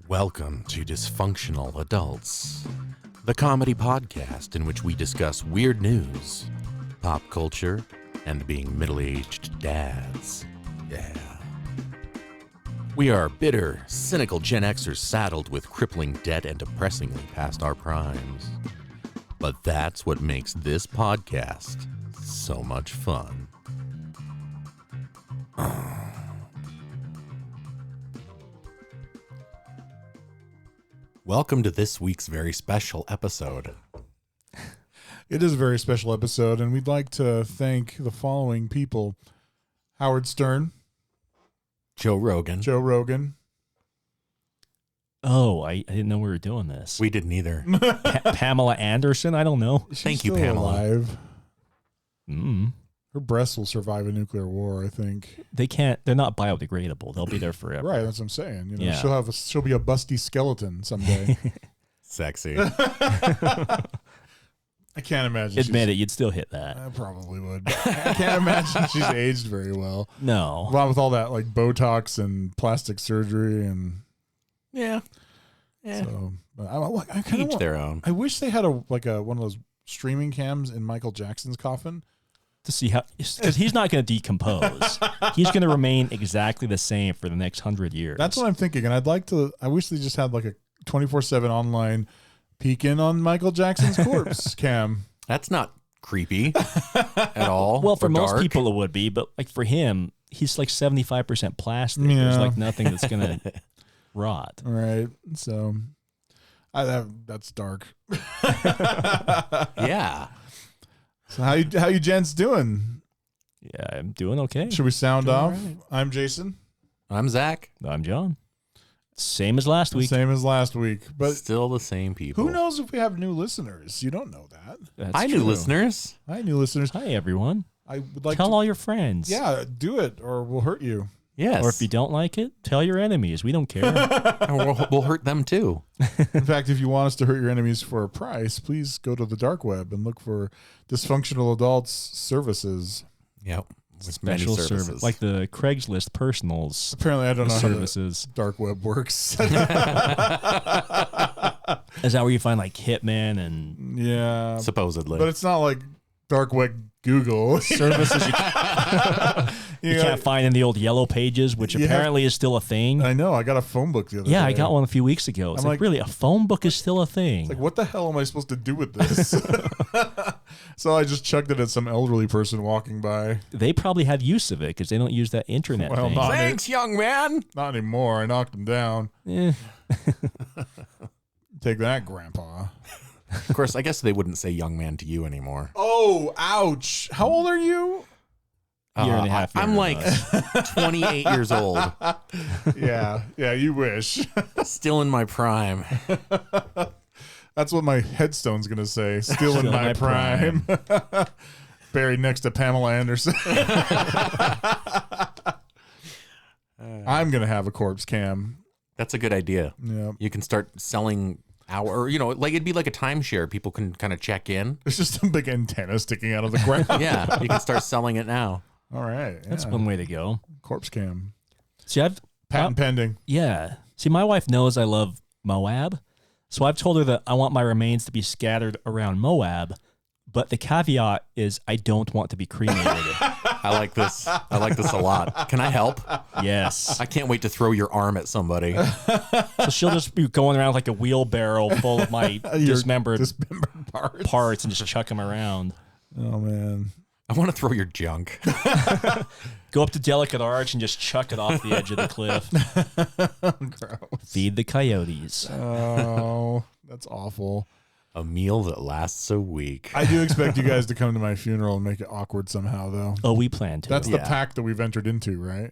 Welcome to Dysfunctional Adults, the comedy podcast in which we discuss weird news, pop culture, and being middle-aged dads. Yeah. We are bitter, cynical Gen Xers saddled with crippling debt and depressingly past our primes. But that's what makes this podcast so much fun. Welcome to this week's very special episode. It is a very special episode, and we'd like to thank the following people: Howard Stern, Joe Rogan. Oh, I didn't know we were doing this. We didn't either. Pamela Anderson? I don't know. Thank you, still Pamela. alive. Mm. Her breasts will survive a nuclear war, I think. They can't. They're not biodegradable. They'll be there forever. Right, that's what I'm saying. You know, Yeah. she'll be a busty skeleton someday. Sexy. I can't imagine. Admit it, you'd still hit that. I probably would. I can't imagine she's aged very well. No. Well, with all that like Botox and plastic surgery and Yeah. so. But I kind Each of their own. I wish they had one of those streaming cams in Michael Jackson's coffin. To see how, because he's not going to decompose. He's going to remain exactly the same for the next 100 years. That's what I'm thinking, and I wish they just had like a 24/7 online peek in on Michael Jackson's corpse cam. That's not creepy at all. Well, for or most dark. people it would be, but like for him, he's like 75% plastic. There's Yeah. like nothing that's going to rot. All right, so that's dark. Yeah. So how you gents doing? Yeah, I'm doing okay. Should we sound Doing off? all right. I'm Jason. I'm Zach. I'm John. Same as last week. Same as last week, but Still the same people. who knows if we have new listeners? You don't know that. That's Hi, new true. listeners. Hi, new listeners. Hi, everyone. I would like Tell to. all your friends. Yeah, do it, or we'll hurt you. Yes. Or if you don't like it, tell your enemies. We don't care. Or we'll hurt them too. In fact, if you want us to hurt your enemies for a price, please go to the dark web and look for Dysfunctional Adults services. Yep. With many Special services. service. Like the Craigslist personals Apparently, I don't know how the services. dark web works. Is that where you find like Hitman and Yeah, Supposedly. but it's not like dark web Google. services you You can't find in the old yellow pages, which Yeah. apparently is still a thing? I know. I got a phone book the other Yeah, day. I got one a few weeks ago. It's I'm like, like- really, a phone book is still a thing. Like, what the hell am I supposed to do with this? So I just chucked it at some elderly person walking by. They probably have use of it because they don't use that internet Well, thing. not- Thanks, young man. Not anymore. I knocked him down. Eh. Take that, Grandpa. Of course, I guess they wouldn't say young man to you anymore. Oh, ouch. How old are you? Year and a half I'm younger than like 28 years old. Yeah, you wish. Still in my prime. That's what my headstone's going to say. Still in my prime. Buried next to Pamela Anderson. I'm going to have a corpse cam. That's a good idea. Yeah. You can start selling like it'd be like a timeshare. People can kind of check in. There's just a big antenna sticking out of the ground. Yeah, you can start selling it now. All right. That's yeah. one way to go. Corpse cam. See, Patent pending. Yeah. See, my wife knows I love Moab. So I've told her that I want my remains to be scattered around Moab. But the caveat is I don't want to be cremated. I like this. I like this a lot. Can I help? Yes. I can't wait to throw your arm at somebody. So she'll just be going around like a wheelbarrow full of my Your dismembered parts. parts and just chuck them around. Oh, man. I want to throw your junk. Go up to Delicate Arch and just chuck it off the edge of the cliff. Gross. Feed the coyotes. Oh, that's awful. A meal that lasts a week. I do expect you guys to come to my funeral and make it awkward somehow, though. Oh, we plan to. That's the Yeah. pact that we've entered into, right?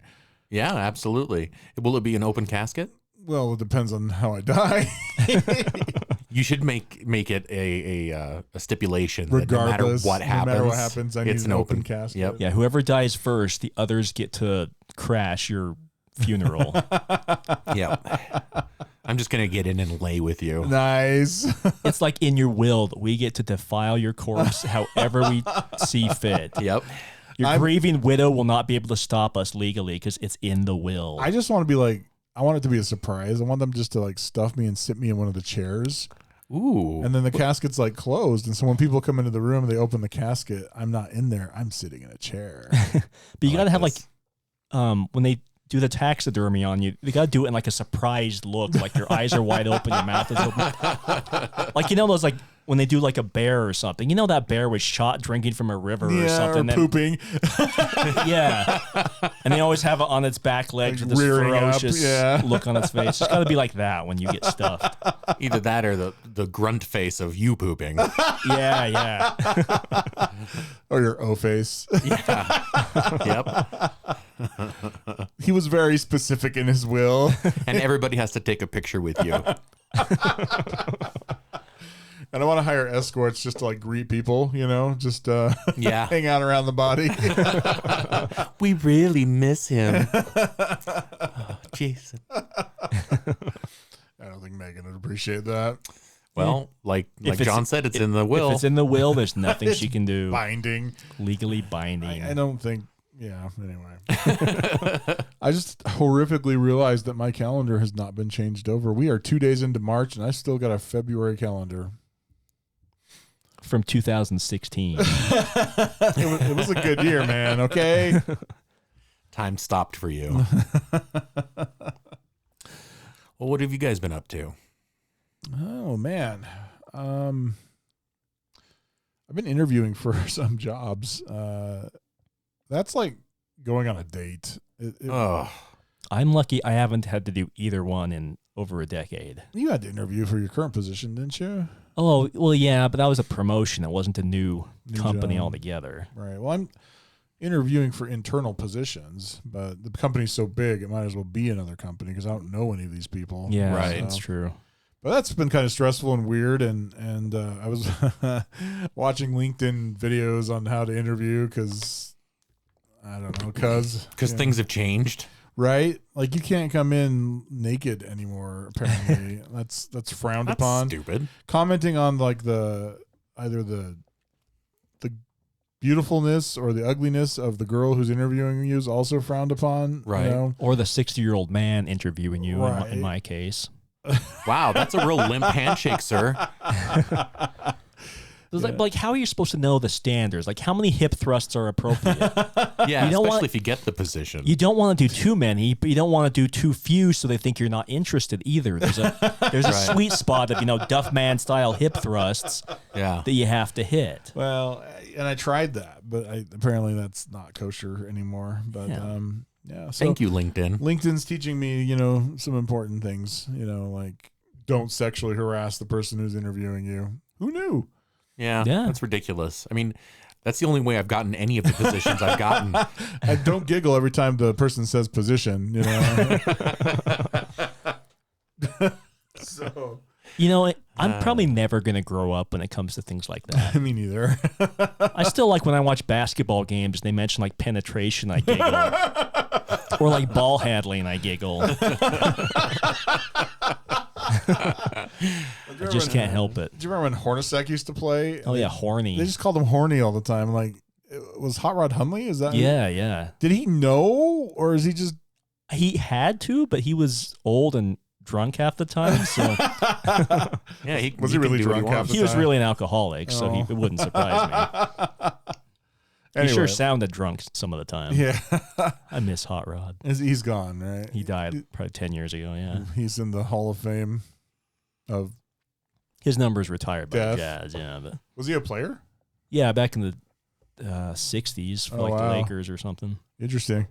Yeah, absolutely. Will it be an open casket? Well, it depends on how I die. You should make it a stipulation that Regardless, no matter what happens, I need it's an open casket. Yep. Yeah, whoever dies first, the others get to crash your funeral. Yep. I'm just gonna get in and lay with you. Nice. It's like in your will that we get to defile your corpse however we see fit. Yep. Your I'm- grieving widow will not be able to stop us legally because it's in the will. I just want to be like, I want it to be a surprise. I want them just to like stuff me and sit me in one of the chairs. Ooh. And then the casket's like closed. And so when people come into the room and they open the casket, I'm not in there. I'm sitting in a chair. But you got to have like, when they do the taxidermy on you, they got to do it in like a surprised look. Like your eyes are wide open, your mouth is open. Like, those like, when they do like a bear or something, that bear was shot drinking from a river or something. Or pooping. Yeah. And they always have it on its back legs Like with this rearing ferocious up, look on its face. It's got to be like that when you get stuffed. Either that or the grunt face of you pooping. Yeah. Or your O face. Yeah. Yep. He was very specific in his will. And everybody has to take a picture with you. And I want to hire escorts just to like greet people, just hang out around the body. We really miss him. Oh, Jason. I don't think Megan would appreciate that. Well, like John said, it's in the will. If it's in the will, there's nothing she can do. Binding. Legally binding. I don't think, anyway. I just horrifically realized that my calendar has not been changed over. We are 2 days into March and I still got a February calendar. From 2016. It was a good year, man. Okay. Time stopped for you. Well, what have you guys been up to? Oh man. I've been interviewing for some jobs. That's like going on a date. I'm lucky I haven't had to do either one in over a decade. You had to interview for your current position, didn't you? Oh, well, yeah, but that was a promotion. It wasn't a new company job. Altogether. Right. Well, I'm interviewing for internal positions, but the company's so big, it might as well be another company because I don't know any of these people. Yeah, right. That's true. But that's been kind of stressful and weird. And I was watching LinkedIn videos on how to interview because, I don't know, because things have changed. Right? Like you can't come in naked anymore, apparently. That's frowned upon. Stupid. Commenting on like either the beautifulness or the ugliness of the girl who's interviewing you is also frowned upon. Right. Or the 60-year-old man interviewing you, Right. in my case. Wow, that's a real limp handshake, sir. It's like, how are you supposed to know the standards? Like, how many hip thrusts are appropriate? Yeah, especially if you get the position. You don't want to do too many, but you don't want to do too few, so they think you're not interested either. There's a sweet spot of Duff Man style hip thrusts that you have to hit. Well, and I tried that, but apparently that's not kosher anymore. But so thank you, LinkedIn. LinkedIn's teaching me, some important things. Like don't sexually harass the person who's interviewing you. Who knew? Yeah, that's ridiculous. I mean, that's the only way I've gotten any of the positions I've gotten. And don't giggle every time the person says position, So, I'm probably never going to grow up when it comes to things like that. Me neither. I still like when I watch basketball games, they mention like penetration, I giggle. Or like ball handling, I giggle. I just can't help it. Do you remember when Hornacek used to play? Oh, yeah, horny. They just called him horny all the time. Like, was Hot Rod Hundley? Is that? Yeah. Did he know, or is he just? He had to, but he was old and drunk half the time. So yeah, he really drunk half the time? He was really an alcoholic, so it wouldn't surprise me. Anyway. He sure sounded drunk some of the time. Yeah. I miss Hot Rod. He's gone, right? He died probably 10 years ago, yeah. He's in the Hall of Fame of... His number's retired by the Jazz, yeah. But was he a player? Yeah, back in the 60s for the Lakers or something. Interesting.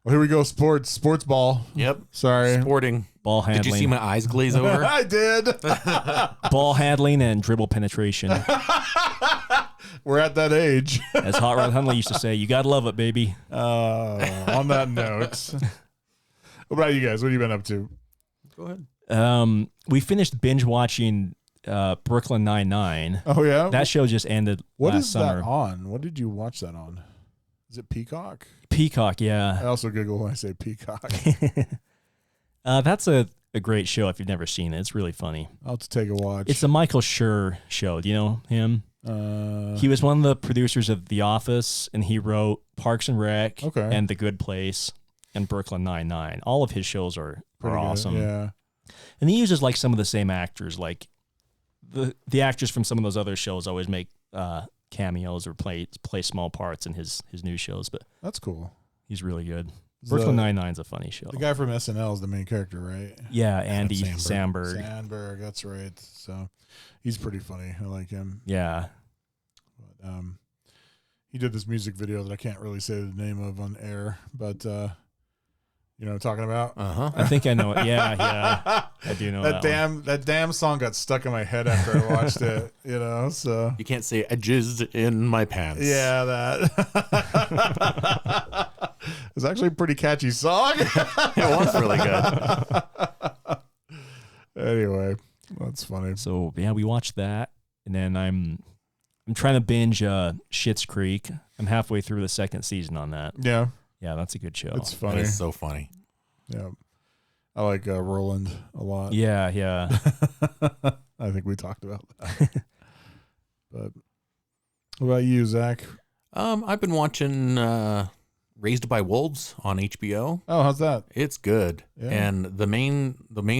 Well, here we go. Sports ball. Yep. Sorry. Sporting. Ball handling. Did you see my eyes glaze over? I did. Ball handling and dribble penetration. We're at that age. As Hot Rod Hundley used to say, you gotta love it, baby. On that note, what about you guys? What have you been up to? Go ahead. We finished binge watching Brooklyn Nine-Nine. Oh yeah, that show just ended. What last is summer. that on? What did you watch that on? Is it Peacock? Peacock, yeah. I also giggle when I say Peacock. That's a great show if you've never seen it. It's really funny. I'll have to take a watch. It's a Michael Schur show. Do you know him? He was one of the producers of The Office, and he wrote Parks and Rec and The Good Place and Brooklyn Nine-Nine. All of his shows are pretty are good. awesome. Yeah. And he uses like some of the same actors. Like the actors from some of those other shows always make cameos or play small parts in his new shows. But That's cool. he's really good. Brooklyn Nine-Nine's a funny show. The guy from SNL is the main character, right? Yeah, Andy Samberg. Samberg. Samberg, that's right. So he's pretty funny. I like him. Yeah. But, he did this music video that I can't really say the name of on air, but you know what I'm talking about? I think I know it. Yeah. I do know that damn song got stuck in my head after I watched it, you know, so. You can't say I jizzed in my pants. Yeah, that. It's actually a pretty catchy song. It was really good. Anyway, that's funny. So yeah, we watched that, and then I'm trying to binge Schitt's Creek. I'm halfway through the second season on that. Yeah. Yeah, that's a good show. It's funny. It's so funny. Yeah. I like Roland a lot. Yeah. I think we talked about that. But what about you, Zach? I've been watching Raised by Wolves on HBO. Oh, how's that? It's good. Yeah. And the main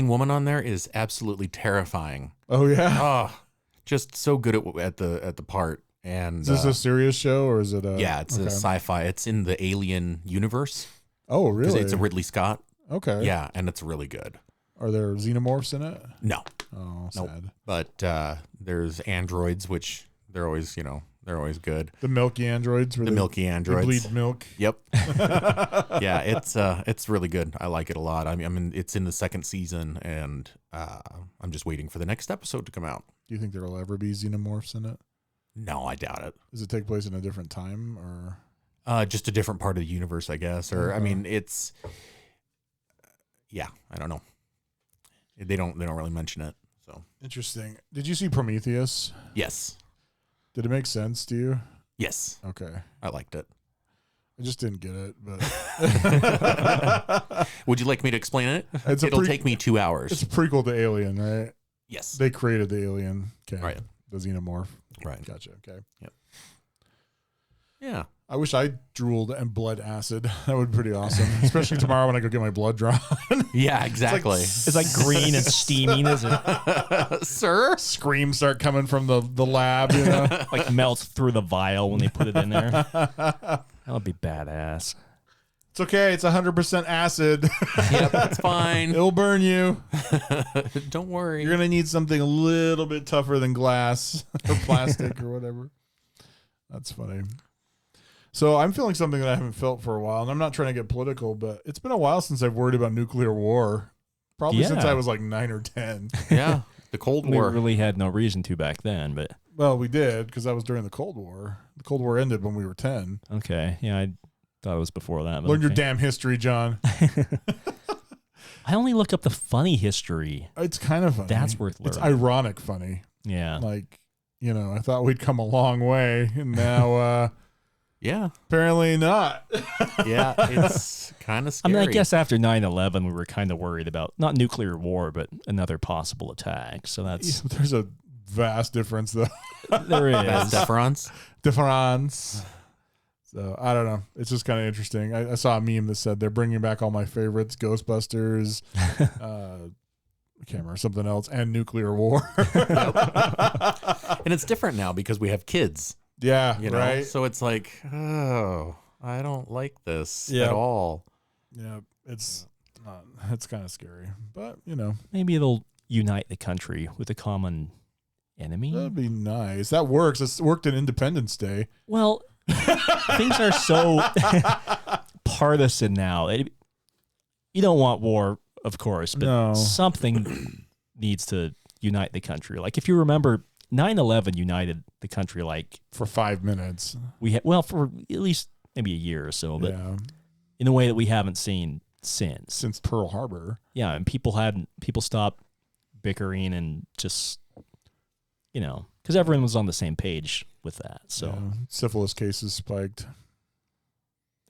woman on there is absolutely terrifying. Oh, yeah. Oh, just so good at the part. And Is this a serious show or is it a... Yeah, it's a sci-fi. It's in the Alien universe. Oh, really? It's a Ridley Scott. Okay. Yeah, and it's really good. Are there xenomorphs in it? No. Oh, Nope. sad. But there's androids, which they're always good. The milky androids? The milky They androids. bleed milk? Yep. Yeah, it's really good. I like it a lot. I mean, it's in the second season, and I'm just waiting for the next episode to come out. Do you think there will ever be xenomorphs in it? No, I doubt it. Does it take place in a different time or? Just a different part of the universe, I guess. Or I mean, it's I don't know. They don't really mention it. So Interesting. Did you see Prometheus? yes, Did it make sense to you? yes, Okay. I liked it. I just didn't get it, but Would you like me to explain it? It's a It'll take me 2 hours. it's a prequel to Alien, right? Yes. They created the alien. Okay. Right. The xenomorph. Right. Gotcha. Okay. Yeah. I wish I drooled and bled acid. That would be pretty awesome. Especially tomorrow when I go get my blood drawn. Yeah, exactly. It's like green and steaming, isn't it? Sir? Screams start coming from the lab, you know. Like melts through the vial when they put it in there. That would be badass. It's okay. It's 100% acid. Yep, it's fine. It'll burn you. Don't worry. You're going to need something a little bit tougher than glass or plastic or whatever. That's funny. So I'm feeling something that I haven't felt for a while, and I'm not trying to get political, but it's been a while since I've worried about nuclear war. Probably since I was like 9 or 10. Yeah, the Cold We War. really had no reason to back then, but Well, we did because that was during the Cold War. The Cold War ended when we were 10. okay. Yeah, I thought it was before that. But Learn your okay. damn history, John. I only look up the funny history. It's kind of funny. That's worth It's learning. ironic funny. Yeah. Like, you know, I thought we'd come a long way, and now Yeah, apparently not. yeah, it's kind of I scary. mean, I guess after 9/11, we were kind of worried about not nuclear war, but another possible attack. So that's There's a vast difference, though. there That's is. deference. Difference. So I don't know. It's just kind of interesting. I saw a meme that said they're bringing back all my favorites: Ghostbusters, I can't remember something else, and nuclear war. And it's different now because we have kids. Yeah, You know, right. so it's like, oh, I don't like this Yeah. at all. Yeah, it's not. It's kind of scary, but you know, Maybe it'll unite the country with a common enemy. that'd be nice. That works. It's worked in Independence Day. Well, things are so partisan now. You don't want war, of course, but No. something needs to unite the country. Like if you remember, 9/11 united the country. Like For 5 minutes. we had, well, for at least maybe a year or so, but Yeah, in a way that we haven't seen since. since Pearl Harbor. Yeah, and people stopped bickering and just, you know, because everyone was on the same page with that. So Yeah. Syphilis cases spiked.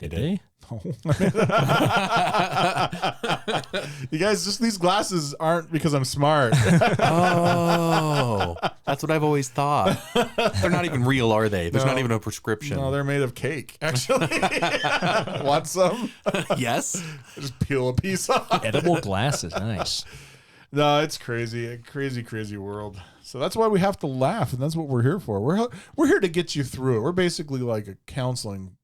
Did they? You guys, just these glasses aren't because I'm smart. Oh, that's what I've always thought. They're not even real, are they? There's not even a prescription. No, they're made of cake, actually. Want some? Yes. Just peel a piece off. Edible glasses. Nice. No, it's crazy. A crazy, crazy world. So that's why we have to laugh, and that's what we're here for. We're here to get you through it. We're basically like a counseling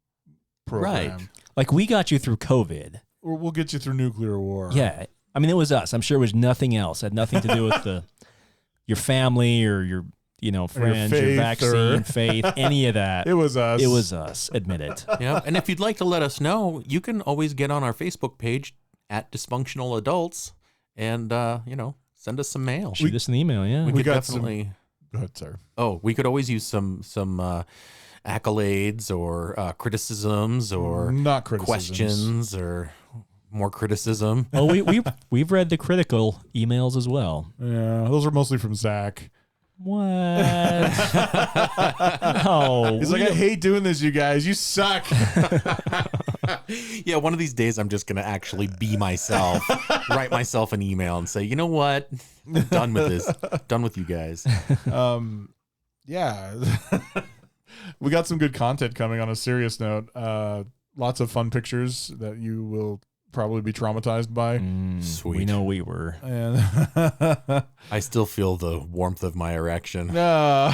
program. Right. Like we got you through COVID. Or we'll get you through nuclear war. Yeah. I mean, it was us. I'm sure it was nothing else. It had nothing to do with your family or your friends, your vaccine, faith, any of that. It was us. It was us. Admit it. Yeah. And if you'd like to let us know, you can always get on our Facebook page at Dysfunctional Adults and, send us some mail. Shoot us an email, yeah. We could got definitely. Go ahead, sir. Oh, we could always use some accolades or criticisms or Not criticisms. questions or more criticism. Oh, we've read the critical emails as well. Yeah, those are mostly from Zach. What? No. He's like, I hate doing this, you guys. You suck. Yeah, one of these days I'm just going to actually be myself, write myself an email and say, you know what? I'm done with this. Done with you guys. Yeah. We got some good content coming on a serious note. Lots of fun pictures that you will probably be traumatized by. Sweet. We know we were. And I still feel the warmth of my erection. no.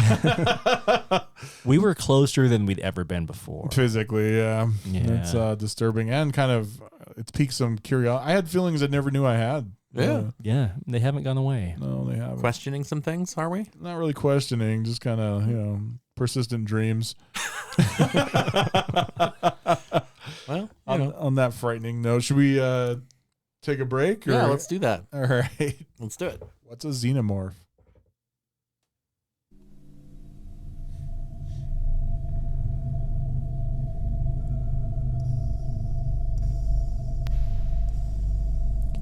We were closer than we'd ever been before. Physically, yeah. Yeah. It's disturbing and kind of it's piqued some curiosity. I had feelings I never knew I had. Yeah. Yeah, they haven't gone away. No, they haven't. Questioning some things, are we? Not really questioning, just kind of, persistent dreams. Well, On that frightening note, should we take a break? Or? yeah, let's do that. All right. Let's do it. What's a xenomorph?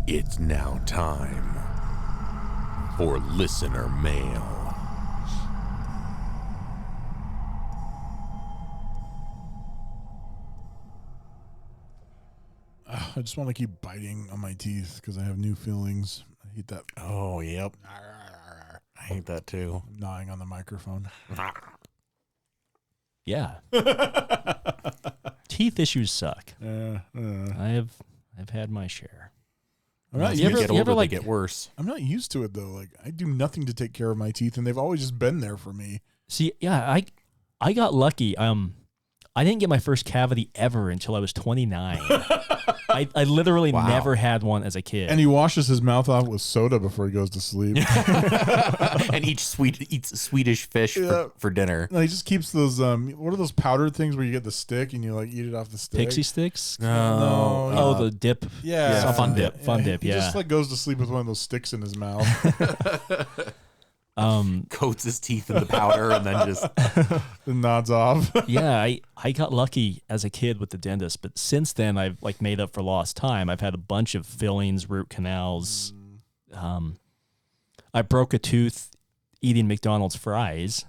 It's now time for listener mail. I just want to keep biting on my teeth because I have new feelings. I hate that. Oh, yep. I hate that too. I'm gnawing on the microphone. Yeah. Teeth issues suck. I've had my share. I'm not As you we ever- get you older, ever, they get worse. I'm not used to it though. Like I do nothing to take care of my teeth, and they've always just been there for me. See, yeah, I got lucky. I didn't get my first cavity ever until I was 29. I literally Wow. never had one as a kid. And he washes his mouth off with soda before he goes to sleep. And eats Swedish fish Yeah. for dinner. No, he just keeps those. What are those powdered things where you get the stick and you like eat it off the stick? Pixie sticks? No. Oh, the dip. Yeah, Fun dip. Fun dip, He yeah. just like goes to sleep with one of those sticks in his mouth. Coats his teeth in the powder and then just and nods off. Yeah, I got lucky as a kid with the dentist, but since then I've like made up for lost time. I've had a bunch of fillings, root canals. I broke a tooth eating McDonald's fries.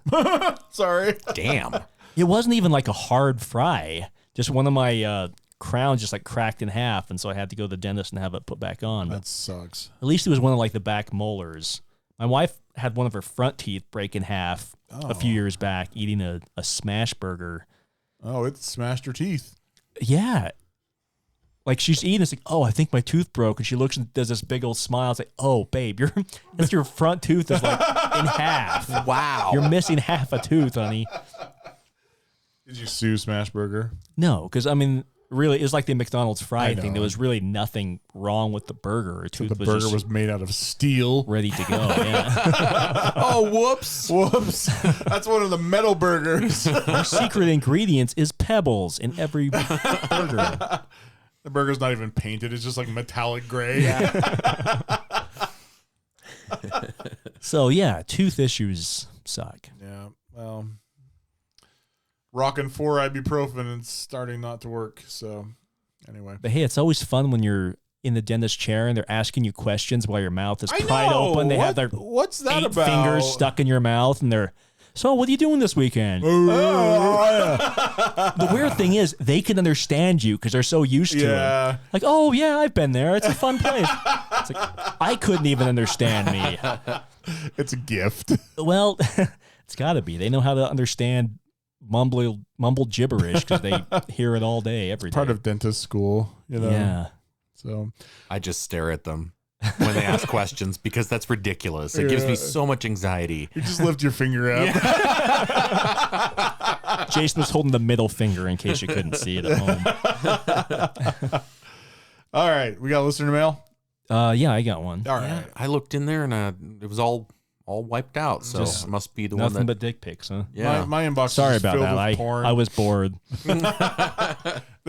Sorry. damn. It wasn't even like a hard fry. Just one of my crowns just like cracked in half, and so I had to go to the dentist and have it put back on. But That sucks. at least it was one of like the back molars. My wife had one of her front teeth break in half a few years back eating a smash burger. Oh, it smashed her teeth. Yeah. Like she's eating, it's like, oh, I think my tooth broke. And she looks and does this big old smile. It's like, oh, babe, that's your front tooth is like in half. Wow. You're missing half a tooth, honey. Did you sue Smashburger? No, because I mean, really, it's like the McDonald's fry I thing. know. There was really nothing wrong with the burger. Her tooth The burger just was made out of steel. ready to go. Yeah. Oh, whoops. Whoops. That's one of the metal burgers. Our secret ingredients is pebbles in every burger. The burger's not even painted. It's just like metallic gray. So yeah, tooth issues suck. Yeah. Well, rocking 4 ibuprofen and it's starting not to work. So anyway. But hey, it's always fun when you're in the dentist chair and they're asking you questions while your mouth is I pried know. open. They have their What's that 8 about? fingers stuck in your mouth and they're So what are you doing this weekend? The weird thing is they can understand you because they're so used to it. Like, oh, yeah, I've been there. It's a fun place. It's like, I couldn't even understand me. It's a gift. Well, it's got to be. They know how to understand mumble gibberish because they hear it all day, every day. Part of dentist school, you know? Yeah. So I just stare at them when they ask questions because that's ridiculous. It gives me so much anxiety. You just lift your finger up. Yeah. Jason was holding the middle finger in case you couldn't see it at home. All right. We got listener mail? Yeah, I got one. All right. I looked in there and it was all wiped out. So it must be the one Nothing that. but dick pics, huh? Yeah. My inbox Sorry is about filled that. with porn. I was bored. They're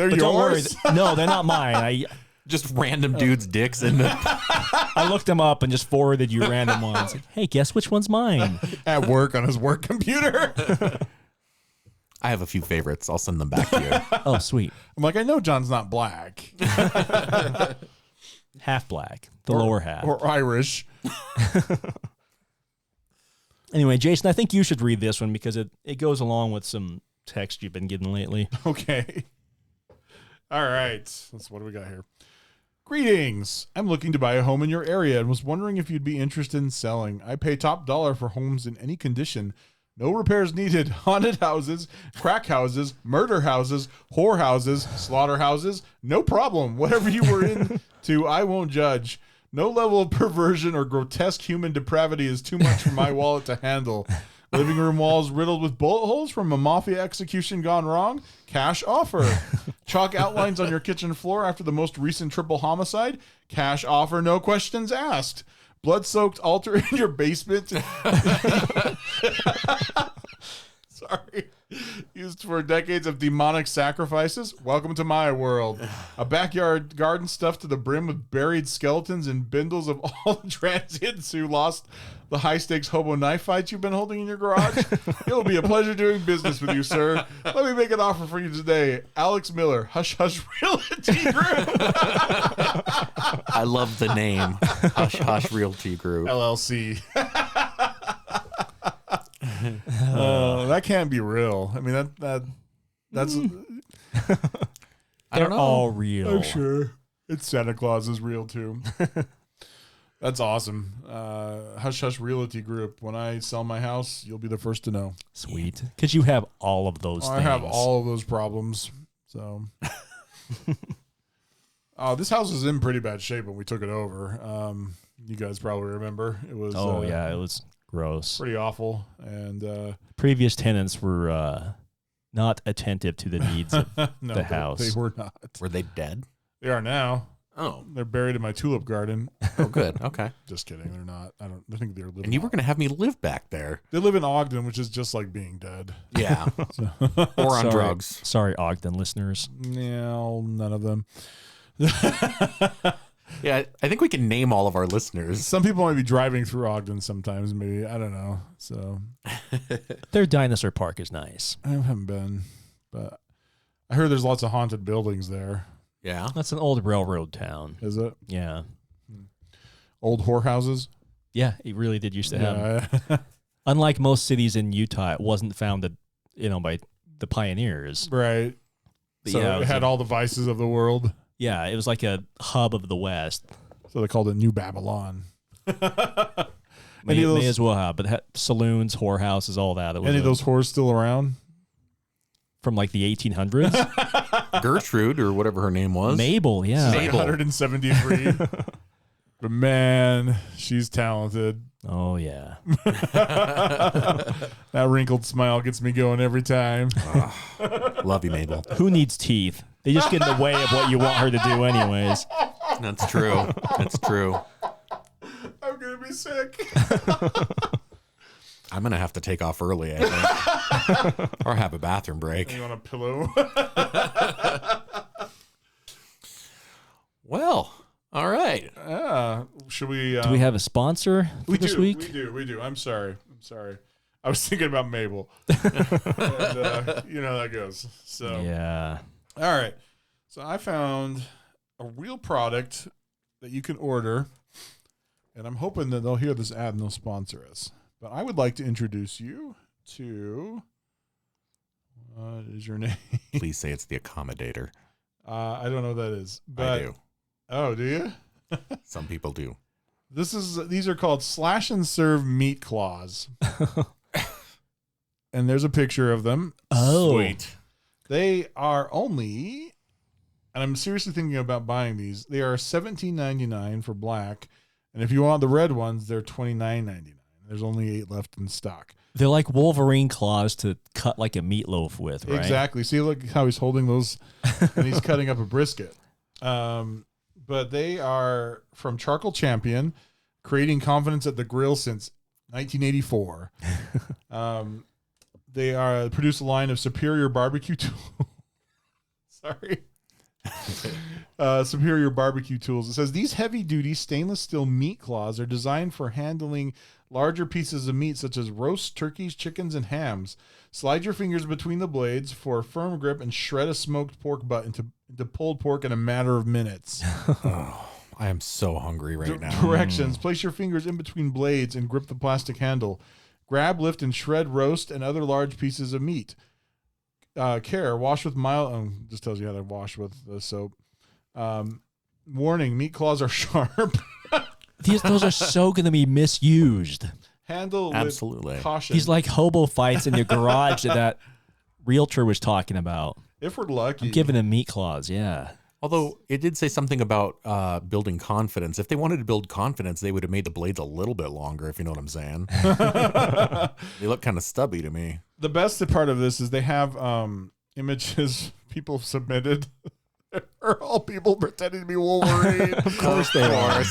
But don't worry. yours? No, they're not mine. Just random dudes' dicks in the. I looked them up and just forwarded you random ones. Like, hey, guess which one's mine? At work on his work computer. I have a few favorites. I'll send them back to you. Oh, sweet. I'm like, I know John's not black. Half black, the lower half. Or Irish. Anyway, Jason, I think you should read this one because it goes along with some text you've been getting lately. Okay. All right. What do we got here? Greetings. I'm looking to buy a home in your area and was wondering if you'd be interested in selling. I pay top dollar for homes in any condition. No repairs needed. Haunted houses, crack houses, murder houses, whore houses, slaughterhouses. No problem. Whatever you were into, I won't judge. No level of perversion or grotesque human depravity is too much for my wallet to handle. Living room walls riddled with bullet holes from a mafia execution gone wrong? Cash offer. Chalk outlines on your kitchen floor after the most recent triple homicide? Cash offer, no questions asked. Blood-soaked altar in your basement? Sorry. Used for decades of demonic sacrifices? Welcome to my world. A backyard garden stuffed to the brim with buried skeletons and bindles of all the transients who lost the high-stakes hobo knife fights you've been holding in your garage? It'll be a pleasure doing business with you, sir. Let me make an offer for you today. Alex Miller, Hush Hush Realty Group. I love the name Hush Hush Realty Group. LLC. That can't be real. I mean, that's. I don't know. All real. I'm sure it's Santa Claus is real too. That's awesome. Hush Hush Realty Group. When I sell my house, you'll be the first to know. Sweet. Because you have all of those I things. have all of those problems. So, this house was in pretty bad shape when we took it over. You guys probably remember. It was. Oh, yeah. It was gross. Pretty awful. And previous tenants were not attentive to the needs of no, the house. They were not. Were they dead? They are now. Oh. They're buried in my tulip garden. Oh, good. Okay. Just kidding. They're not. I think they're living. And you were going to have me live back there. They live in Ogden, which is just like being dead. Yeah. Or on drugs. Sorry, Ogden listeners. No, none of them. Yeah, I think we can name all of our listeners. Some people might be driving through Ogden sometimes, maybe. I don't know. So Their dinosaur park is nice. I haven't been, but I heard there's lots of haunted buildings there. Yeah. That's an old railroad town. Is it? Yeah. Old whorehouses? Yeah, it really did used to have. Yeah. Unlike most cities in Utah, it wasn't founded, by the pioneers. Right. But So yeah, it had all the vices of the world. Yeah, it was like a hub of the West. So they called it New Babylon. May as well have, but saloons, whorehouses, all that. Any of those whores still around? From like the 1800s? Gertrude, or whatever her name was. Mabel, yeah. She's like 173. But man, she's talented. Oh, yeah. That wrinkled smile gets me going every time. Love you, Mabel. Who needs teeth? They just get in the way of what you want her to do anyways. That's true. That's true. I'm going to be sick. I'm going to have to take off early, I think. Or have a bathroom break. You want a pillow? Well, all right. Should we? Do we have a sponsor for this week? We do. I'm sorry. I was thinking about Mabel. And, you know how that goes. So Yeah. All right. So I found a real product that you can order, and I'm hoping that they'll hear this ad and they'll sponsor us. But I would like to introduce you to. What is your name? Please say it's the accommodator. I don't know what that is. But, I do. Oh, do you? Some people do. These are called slash and serve meat claws. And there's a picture of them. Oh. Sweet. They are only, and I'm seriously thinking about buying these. They are $17.99 for black, and if you want the red ones, they're $29.99. There's only 8 left in stock. They're like Wolverine claws to cut like a meatloaf with, right? Exactly. See, look how he's holding those, and he's cutting up a brisket. But they are from Charcoal Champion, creating confidence at the grill since 1984. They produce a line of superior barbecue tools. Sorry. Superior barbecue tools. It says these heavy-duty stainless steel meat claws are designed for handling larger pieces of meat such as roasts, turkeys, chickens, and hams. Slide your fingers between the blades for a firm grip and shred a smoked pork butt into pulled pork in a matter of minutes. Oh, I am so hungry right now. Directions. Place your fingers in between blades and grip the plastic handle. Grab, lift, and shred roast and other large pieces of meat. Care. Wash with mild... just tells you how to wash with the soap. Warning. Meat claws are sharp. Those are so going to be misused. Handle Absolutely. with caution. These like hobo fights in your garage that realtor was talking about. If we're lucky. I'm giving them meat claws, yeah. Although it did say something about building confidence. If they wanted to build confidence, they would have made the blades a little bit longer, if you know what I'm saying. They look kind of stubby to me. The best part of this is they have images people submitted. Are all people pretending to be Wolverine. Of course they are.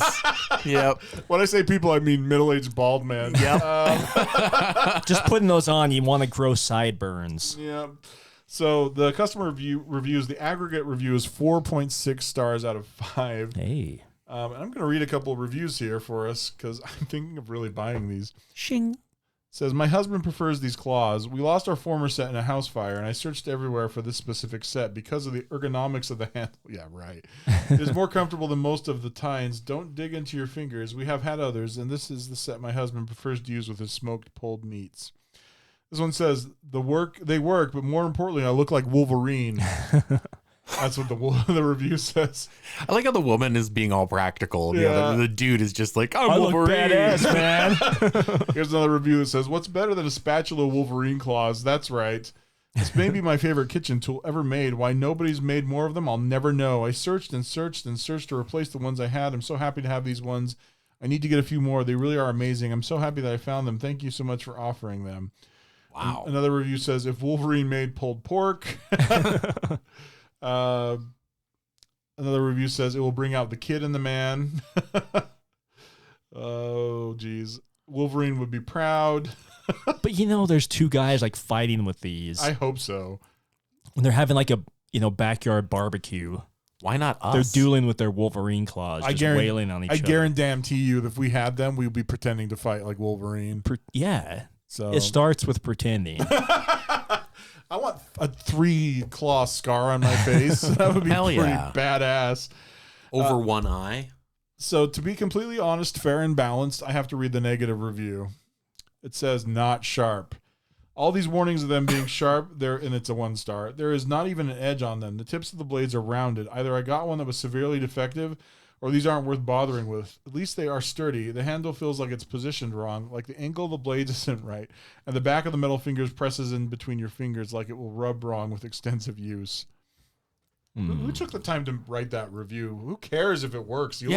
Yep. When I say people, I mean middle-aged bald man. Yep. Just putting those on, you want to grow sideburns. Yeah. So the customer reviews, the aggregate review is 4.6 stars out of 5. Hey. And I'm going to read a couple of reviews here for us because I'm thinking of really buying these. Shing. It says, my husband prefers these claws. We lost our former set in a house fire, and I searched everywhere for this specific set because of the ergonomics of the handle. Yeah, right. It is more comfortable than most of the tines. Don't dig into your fingers. We have had others, and this is the set my husband prefers to use with his smoked pulled meats. This one says, they work, but more importantly, I look like Wolverine. That's what the review says. I like how the woman is being all practical. Yeah. The dude is just like, I'm I look Wolverine. badass, man. Here's another review that says, what's better than a spatula Wolverine claws? That's right. This may be my favorite kitchen tool ever made. Why nobody's made more of them, I'll never know. I searched and searched and searched to replace the ones I had. I'm so happy to have these ones. I need to get a few more. They really are amazing. I'm so happy that I found them. Thank you so much for offering them. Wow. Another review says, if Wolverine made pulled pork. Another review says, it will bring out the kid in the man. Oh, geez. Wolverine would be proud. But there's two guys like fighting with these. I hope so. When they're having like a backyard barbecue. Why not us? They're dueling with their Wolverine claws, just wailing on each other. I guarantee you that if we had them, we'd be pretending to fight like Wolverine. Yeah. So It starts with pretending. I want a 3-claw scar on my face. That would be Hell pretty yeah. badass. Over one eye. So to be completely honest, fair, and balanced, I have to read the negative review. It says not sharp. All these warnings of them being sharp, and it's a 1-star. There is not even an edge on them. The tips of the blades are rounded. Either I got one that was severely defective, or these aren't worth bothering with. At least they are sturdy. The handle feels like it's positioned wrong, like the angle of the blades isn't right, and the back of the metal fingers presses in between your fingers like it will rub wrong with extensive use. Who took the time to write that review? Who cares if it works? You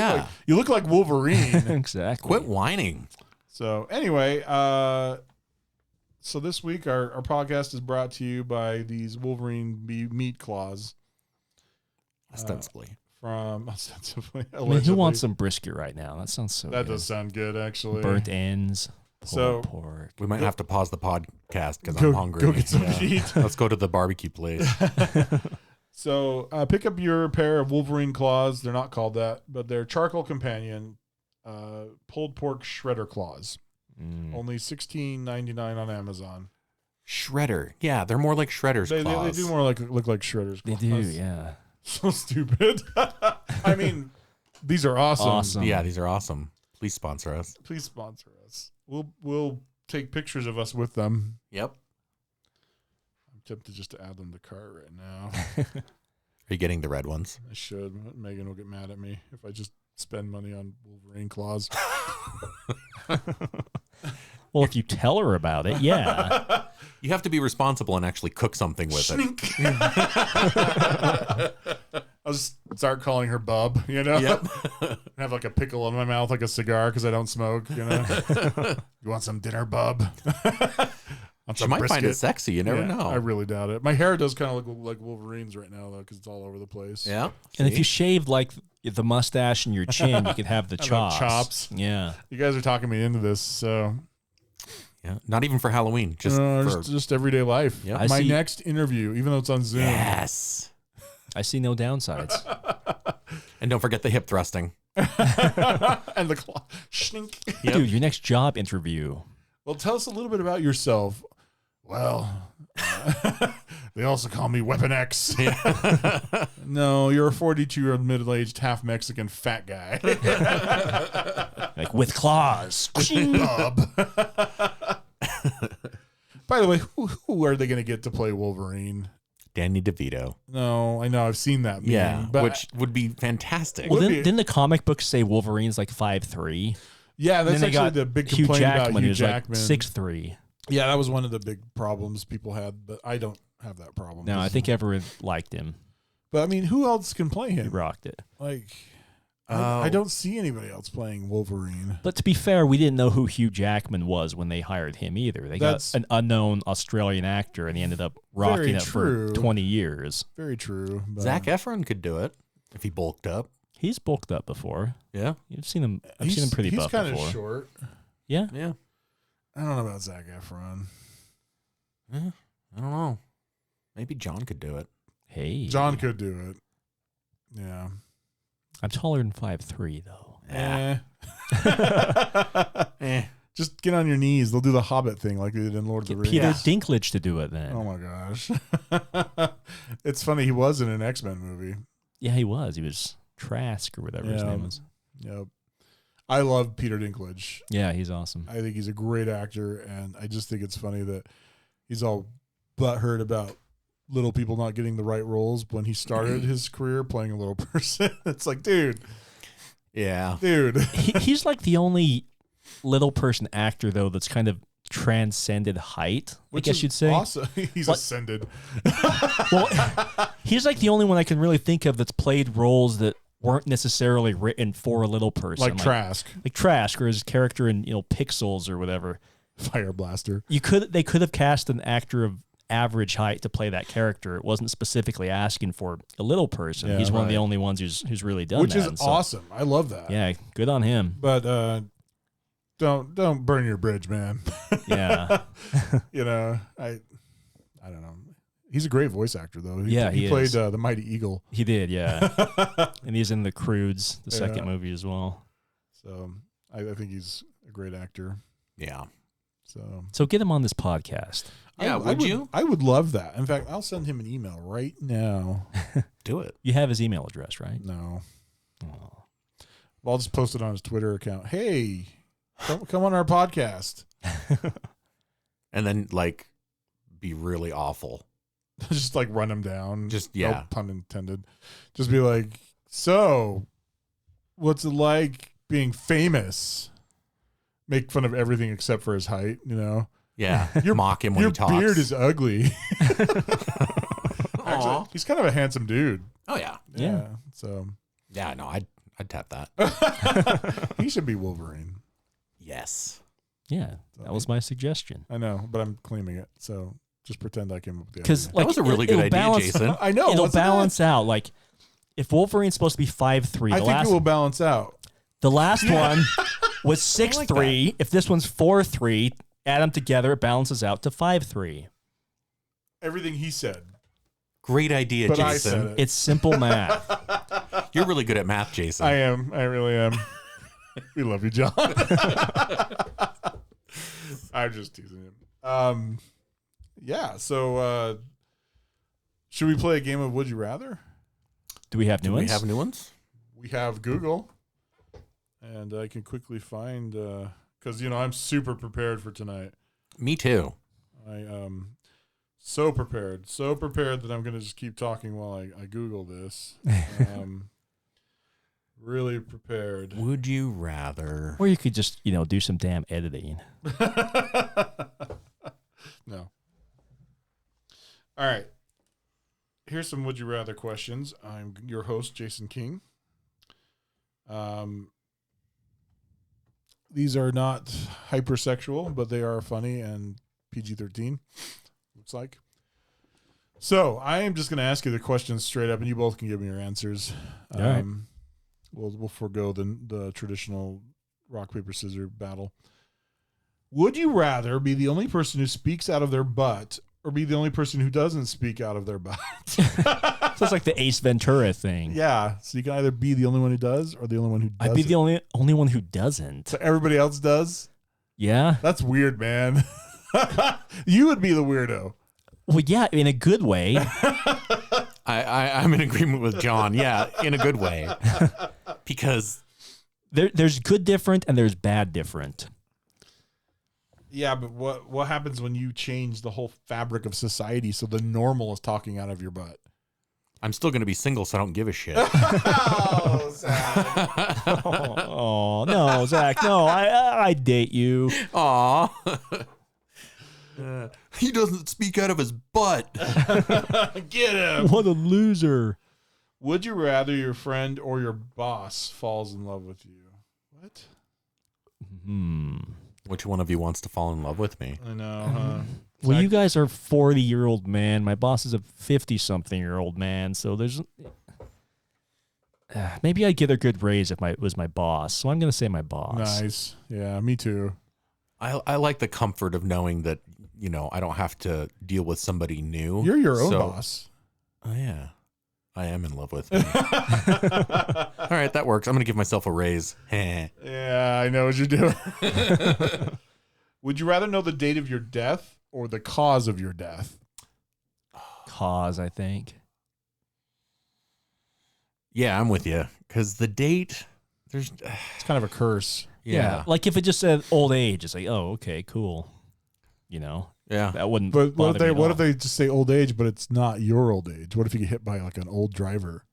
look like Wolverine. Exactly. Quit whining. So anyway, so this week our podcast is brought to you by these Wolverine meat claws. Ostensibly. Ostensibly. I mean, who wants some brisket right now? That sounds so That good. does sound good, actually. Burnt ends. So- pork. We might have to pause the podcast because I'm hungry. Go get some to eat. Let's go to the barbecue place. So pick up your pair of Wolverine claws. They're not called that, but they're Charcoal Companion pulled pork shredder claws. Only $16.99 on Amazon. Shredder. Yeah, they're more like Shredder's They claws. do more look like Shredder's They claws. do, yeah. So stupid. I mean, these are awesome. Awesome. Yeah, these are awesome. Please sponsor us. Please sponsor us. We'll take pictures of us with them. Yep. I'm tempted just to add them to cart right now. Are you getting the red ones? I should. Megan will get mad at me if I just spend money on Wolverine claws. Well, if you tell her about it, yeah. You have to be responsible and actually cook something with it. I'll just start calling her Bub, you know? Yep. Have like a pickle in my mouth, like a cigar, because I don't smoke, you know? You want some dinner, Bub? She might find it sexy. You never know. I really doubt it. My hair does kind of look like Wolverine's right now, though, because it's all over the place. Yeah. And if you shave like the mustache and your chin, you could have the chops. Chops. Yeah. You guys are talking me into this, so... Yeah. Not even for Halloween. Just everyday life. Yep. My next interview, even though it's on Zoom. Yes. I see no downsides. And don't forget the hip thrusting. And the claw. Schnink. Yep. Dude, your next job interview. Well, tell us a little bit about yourself. Well, they also call me Weapon X. No, you're a 42-year-old middle-aged, half Mexican fat guy. Like with claws. Bob. By the way, who are they going to get to play Wolverine? Danny DeVito. No, I know. I've seen that meme. Yeah, But which would be fantastic. Well, didn't the comic books say Wolverine's like 5'3"? yeah, that's Then they actually got the big Hugh complaint Jackman, about Hugh who's Jackman. like 6'3". Yeah, that was one of the big problems people had, but I don't have that problem. No, I think everyone liked him. But, I mean, who else can play He him? rocked it. Like, I don't see anybody else playing Wolverine. But to be fair, we didn't know who Hugh Jackman was when they hired him either. They got an unknown Australian actor, and he ended up rocking it for 20 years. Very true. But Zac Efron could do it if he bulked up. He's bulked up before. Yeah. I've seen him pretty buff before. He's kind of short. Yeah. Yeah. I don't know about Zac Efron. I don't know. Maybe John could do it. Hey. John could do it. Yeah. I'm taller than 5'3", though. Just get on your knees. They'll do the Hobbit thing like they did in Lord of the Rings. Peter Dinklage to do it then. Oh my gosh. It's funny. He was in an X-Men movie. Yeah, he was. He was Trask or whatever his name was. Yep. I love Peter Dinklage. Yeah, he's awesome. I think he's a great actor, and I just think it's funny that he's all butthurt about little people not getting the right roles when he started his career playing a little person. It's like, dude. Yeah. Dude. He's like the only little person actor, though, that's kind of transcended height, I guess you'd say. Awesome. He's ascended. Well, he's like the only one I can really think of that's played roles that weren't necessarily written for a little person. Like Trask. Like Trask, or his character in Pixels or whatever. Fire Blaster. They could have cast an actor of average height to play that character. It wasn't specifically asking for a little person. Yeah, he's one of the only ones who's really done Which that. is awesome. I love that. Yeah, good on him. But don't burn your bridge, man. Yeah. I don't know. He's a great voice actor, though. He played the Mighty Eagle. He did, yeah. And he's in The Croods, the second movie as well. So I think he's a great actor. Yeah. So get him on this podcast. Yeah, would you? I would love that. In fact, I'll send him an email right now. Do it. You have his email address, right? No. Oh. Well, I'll just post it on his Twitter account. Hey, come on our podcast. And then, be really awful. Just, run him down. No pun intended. Just be like, so, what's it like being famous? Make fun of everything except for his height, Yeah. Mock him when he talks. Your beard is ugly. Actually, he's kind of a handsome dude. Oh, yeah. Yeah. So. Yeah, no, I'd tap that. He should be Wolverine. Yes. Yeah, that was my suggestion. I know, but I'm claiming it. So just pretend I came up with the idea. Because that was a really good idea, Jason. I know. It'll balance out. Like, if Wolverine's supposed to be 5'3", I think it will balance out. The last one was 6'3". If this one's 4'3", add them together, it balances out to 5'3". Everything he said. Great idea, But Jason. I said it. It's simple math. You're really good at math, Jason. I am. I really am. We love you, John. I'm just teasing him. Yeah. So, should we play a game of Would You Rather? Do we have new ones? We have new ones? We have Google, and I can quickly find because because I'm super prepared for tonight. Me too. I so prepared that I'm gonna just keep talking while I Google this. Really prepared. Would you rather? Or you could just, do some damn editing. No. All right. Here's some would you rather questions. I'm your host, Jason King. These are not hypersexual, but they are funny and PG-13. Looks like. So I am just going to ask you the questions straight up, and you both can give me your answers. All right. We'll forego the traditional rock paper scissors battle. Would you rather be the only person who speaks out of their butt, or be the only person who doesn't speak out of their butt? So it's like the Ace Ventura thing. Yeah. So you can either be the only one who does, or the only one who doesn't. I'd be the only one who doesn't. So everybody else does. Yeah. That's weird, man. You would be the weirdo. Well, yeah, in a good way. I'm in agreement with John. Yeah, in a good way. Because there's good different and there's bad different. Yeah, but what happens when you change the whole fabric of society so the normal is talking out of your butt? I'm still going to be single, so I don't give a shit. Oh, Zach. Oh, no, Zach. No, I date you. Aw. He doesn't speak out of his butt. Get him. What a loser. Would you rather your friend or your boss falls in love with you? What? Which one of you wants to fall in love with me? I know, huh? Well, you guys are 40-year-old man. My boss is a 50-something-year-old man. So there's maybe I'd get a good raise if it was my boss. So I'm going to say my boss. Nice. Yeah, me too. I like the comfort of knowing that, I don't have to deal with somebody new. You're your own boss. Oh, yeah. I am in love with me. All right, that works. I'm going to give myself a raise. Yeah, I know what you're doing. Would you rather know the date of your death or the cause of your death? Cause, I think. Yeah, I'm with you. Because the date, it's kind of a curse. Yeah. Like if it just said old age, it's like, oh, okay, cool. Yeah. That wouldn't. But what if they they just say old age, but it's not your old age? What if you get hit by like an old driver?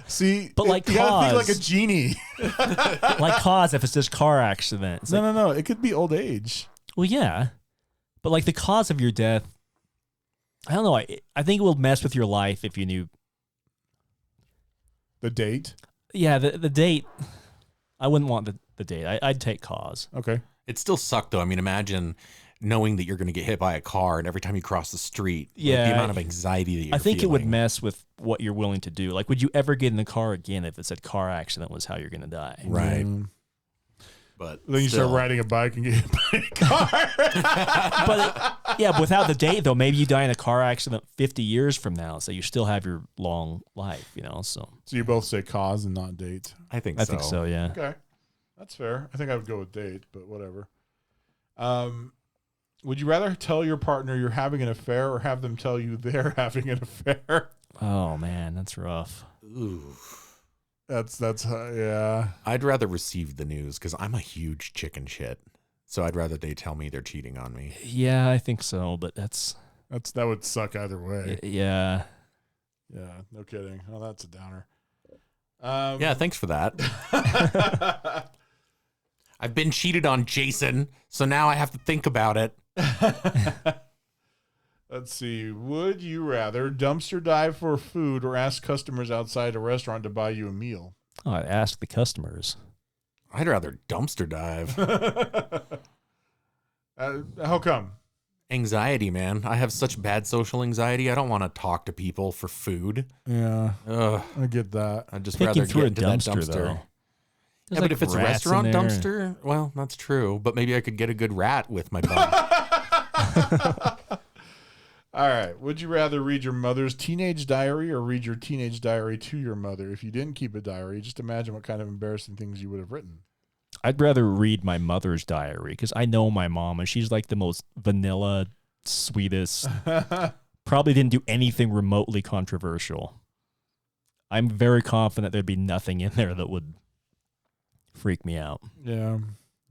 See, but like you gotta think like a genie. Like cause if it's this car accident. It's No. It could be old age. Well, yeah, but like the cause of your death, I don't know. I think it will mess with your life if you knew the date. Yeah, the date. I wouldn't want the date. I'd take cause. Okay. It still sucked though. I mean, imagine knowing that you're going to get hit by a car, and every time you cross the street, yeah, the amount of anxiety that you're I think feeling. it would mess with what you're willing to do. Like, would you ever get in the car again if it said car accident was how you're going to die? Right. But then you start riding a bike and get hit by a car. But without the date though, maybe you die in a car accident 50 years from now, so you still have your long life. So you both say cause and not date. I think so. Yeah. Okay, that's fair. I think I would go with date, but whatever. Would you rather tell your partner you're having an affair or have them tell you they're having an affair? Oh man, that's rough. Ooh. That's yeah. I'd rather receive the news because I'm a huge chicken shit. So I'd rather they tell me they're cheating on me. Yeah, I think so, but that would suck either way. Yeah. Yeah, no kidding. Oh, that's a downer. Yeah, thanks for that. I've been cheated on, Jason, so now I have to think about it. Let's see. Would you rather dumpster dive for food or ask customers outside a restaurant to buy you a meal? Oh, I'd ask the customers. I'd rather dumpster dive. How come? Anxiety, man. I have such bad social anxiety. I don't want to talk to people for food. Yeah. Ugh. I get that. I'd just Picking rather through get into a that dumpster, dumpster. though. Yeah, but if it's a restaurant dumpster, well, that's true. But maybe I could get a good rat with my bum. All right. Would you rather read your mother's teenage diary or read your teenage diary to your mother? If you didn't keep a diary, just imagine what kind of embarrassing things you would have written. I'd rather read my mother's diary because I know my mom and she's like the most vanilla, sweetest. Probably didn't do anything remotely controversial. I'm very confident there'd be nothing in there that would freak me out. Yeah,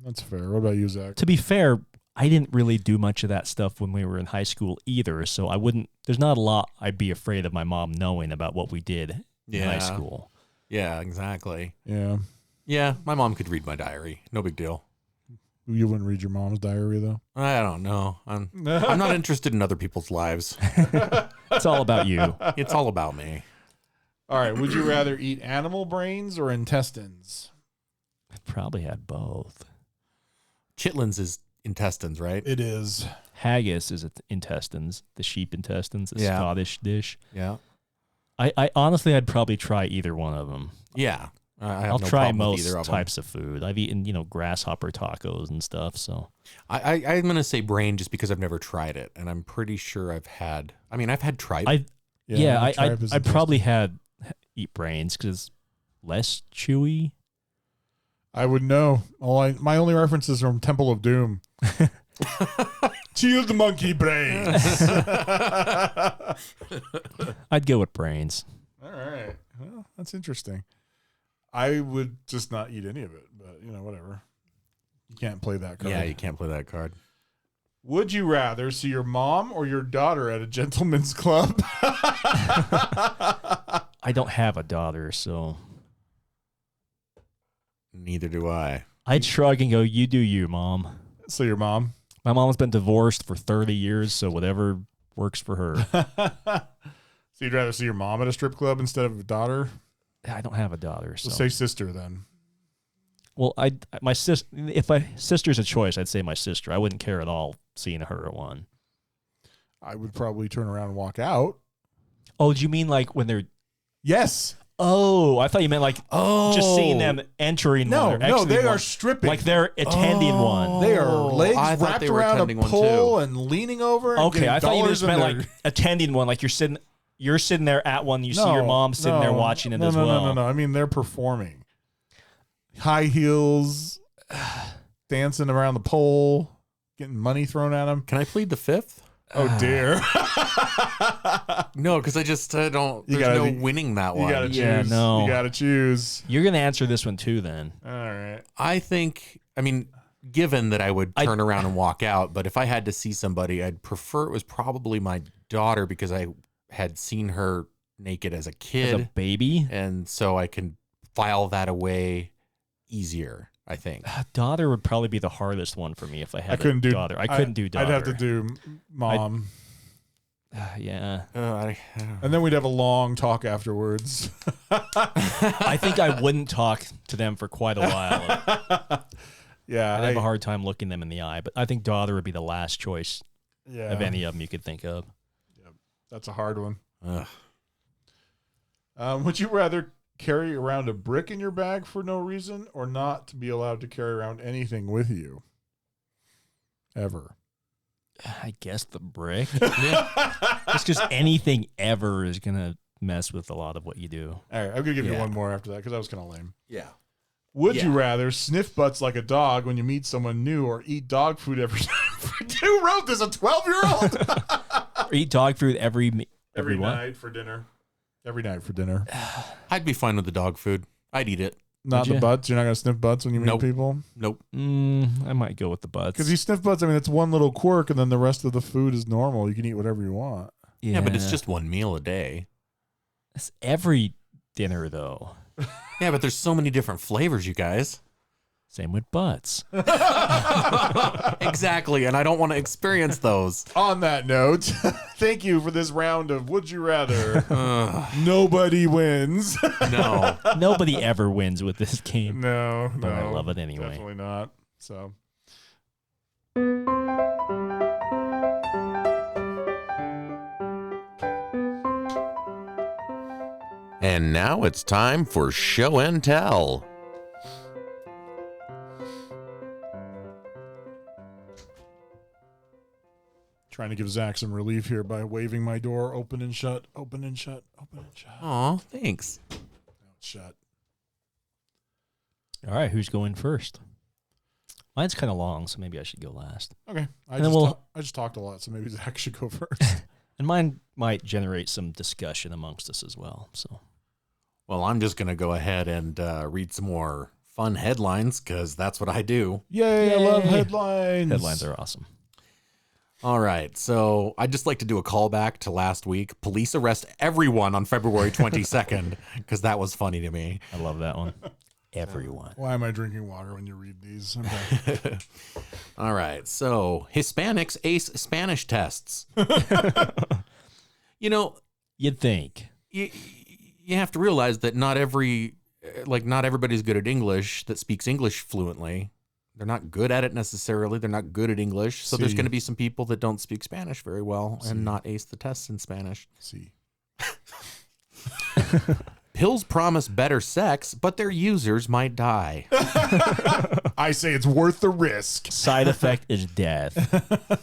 that's fair. What about you, Zach? To be fair, I didn't really do much of that stuff when we were in high school either, so I wouldn't. There's not a lot I'd be afraid of my mom knowing about what we did in high school. Yeah, exactly. Yeah. Yeah, my mom could read my diary. No big deal. You wouldn't read your mom's diary, though? I don't know. I'm not interested in other people's lives. It's all about you. It's all about me. All right. Would you rather eat animal brains or intestines? I'd probably had both. Chitlins is intestines, right? It is. Haggis is intestines, the sheep intestines, the Yeah. Scottish dish. Yeah. I honestly, I'd probably try either one of them. Yeah. I have I'll no try problem with most either of them. types of food. I've eaten, grasshopper tacos and stuff. So I'm going to say brain just because I've never tried it. And I'm pretty sure I've had tripe. I'd probably eat brains because less chewy. I would know. My only reference is from Temple of Doom. Chew the monkey brains. I'd go with brains. All right. Well, that's interesting. I would just not eat any of it, but whatever. You can't play that card. Yeah, you can't play that card. Would you rather see your mom or your daughter at a gentleman's club? I don't have a daughter, so Neither do I. I'd shrug and go, "You do you, Mom." So your mom? My mom's been divorced for 30 years, so whatever works for her. So you'd rather see your mom at a strip club instead of a daughter? I don't have a daughter, so. Well, say sister then. Well, my sister. If my sister's a choice, I'd say my sister. I wouldn't care at all seeing her at one. I would probably turn around and walk out. Oh, do you mean like when they're? Yes. Oh, I thought you meant like just seeing them entering one. Or No, exiting they are one. stripping. Like they're attending one. They are legs I thought wrapped they were around attending a one, pole too. and leaning over. And Okay, getting I thought you dollars just in meant their- like attending one. Like you're sitting there at one. You see your mom sitting there watching it as well. No. I mean, they're performing. High heels, dancing around the pole, getting money thrown at them. Can I plead the fifth? Oh, dear. No, because I don't. There's no winning that You one. got to choose. Yeah, no. You got to choose. You're gonna answer this one too, then. All right. I think, given that I would turn around and walk out, but if I had to see somebody, I'd prefer it was probably my daughter because I had seen her naked as a As kid. a baby, And so I can file that away easier, I think. daughter would probably be the hardest one for me if I had couldn't a do daughter. I couldn't do daughter. I'd have to do mom. Yeah. And then we'd have a long talk afterwards. I think I wouldn't talk to them for quite a while. Yeah. I'd have a hard time looking them in the eye, but I think daughter would be the last choice yeah. of any of them you could think of. That's a hard one. Ugh. Would you rather carry around a brick in your bag for no reason or not to be allowed to carry around anything with you? Ever. I guess the brick. Just because anything ever is going to mess with a lot of what you do. All right. I'm going to give you Yeah. one more after that because that was kind of lame. Yeah. Would you Yeah. rather sniff butts like a dog when you meet someone new or eat dog food every time? Who wrote this? A 12-year-old? Or eat dog food every what? night for dinner. Every night for dinner. I'd be fine with the dog food. I'd eat it. Not Would the you? butts. You're not going to sniff butts when you meet Nope. people? Nope. I might go with the butts. Because you sniff butts, it's one little quirk, and then the rest of the food is normal. You can eat whatever you want. Yeah, but it's just one meal a day. It's every dinner, though. Yeah, but there's so many different flavors, you guys. Same with butts. Exactly, and I don't want to experience those. On that note, thank you for this round of Would You Rather. Ugh, Nobody wins. no. Nobody ever wins with this game. No, But I love it anyway. Definitely not. So. And now it's time for show and tell. Trying to give Zach some relief here by waving my door open and shut, open and shut, open and shut. Aw, thanks. Now it's shut. All right, who's going first? Mine's kind of long, so maybe I should go last. Okay. And then I just talked a lot, so maybe Zach should go first. And mine might generate some discussion amongst us as well. So Well, I'm just going to go ahead and read some more fun headlines, because that's what I do. Yay, I Yay. love headlines. Headlines are awesome. All right, so I'd just like to do a callback to last week. Police arrest everyone on February 22nd, because that was funny to me. I love that one. Everyone. Why am I drinking water when you read these? Okay. All right, so Hispanics ace Spanish tests. You know, You'd think. you have to realize that not everybody's good at English that speaks English fluently. They're not good at it necessarily. They're not good at English. So there's See. going to be some people that don't speak Spanish very well See. and not ace the tests in Spanish. See. Pills promise better sex, but their users might die. I say it's worth the risk. Side effect is death.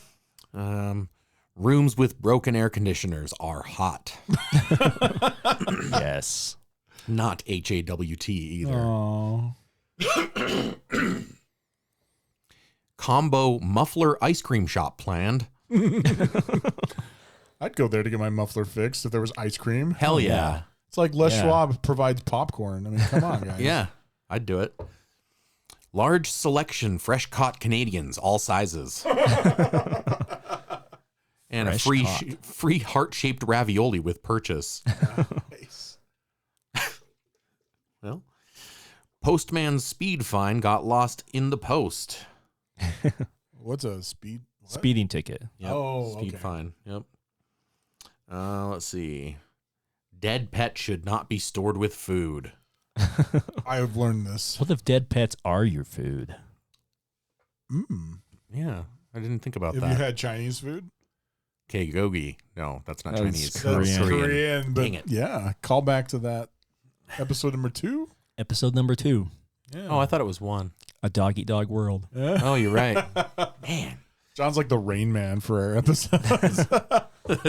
Rooms with broken air conditioners are hot. Yes. Not HAWT either. Oh. Combo muffler ice cream shop planned. I'd go there to get my muffler fixed if there was ice cream. Hell yeah. It's like Les Yeah. Schwab provides popcorn. I mean, come on, guys. Yeah, I'd do it. Large selection, fresh caught Canadians, all sizes. And Fresh a caught. free heart-shaped ravioli with purchase. Nice. Well, postman's speed fine got lost in the post. What's a speed? What? Speeding ticket. Yep. Oh, speed okay. fine. Yep. Let's see. Dead pet should not be stored with food. I have learned this. What if dead pets are your food? Yeah, I didn't think about Have that. you had Chinese food? Kegogi. No, that's not That's Chinese. Korean. That's Korean. But Dang it. yeah, call back to that episode number 2. Episode number 2. Yeah. Oh, I thought it was one. A dog eat dog world. Yeah. Oh, you're right. Man. John's like the Rain Man for our episodes.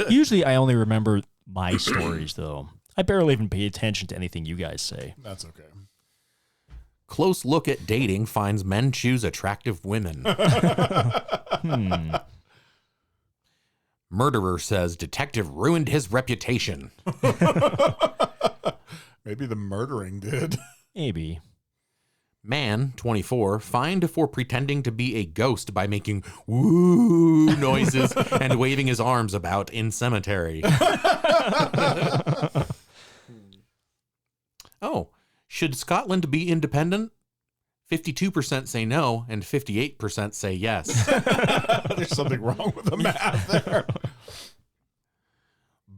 Usually I only remember my stories, though. I barely even pay attention to anything you guys say. That's okay. Close look at dating finds men choose attractive women. Murderer says detective ruined his reputation. Maybe the murdering did. Maybe. Man, 24, fined for pretending to be a ghost by making woo noises and waving his arms about in cemetery. Oh, should Scotland be independent? 52% say no, and 58% say yes. There's something wrong with the math there.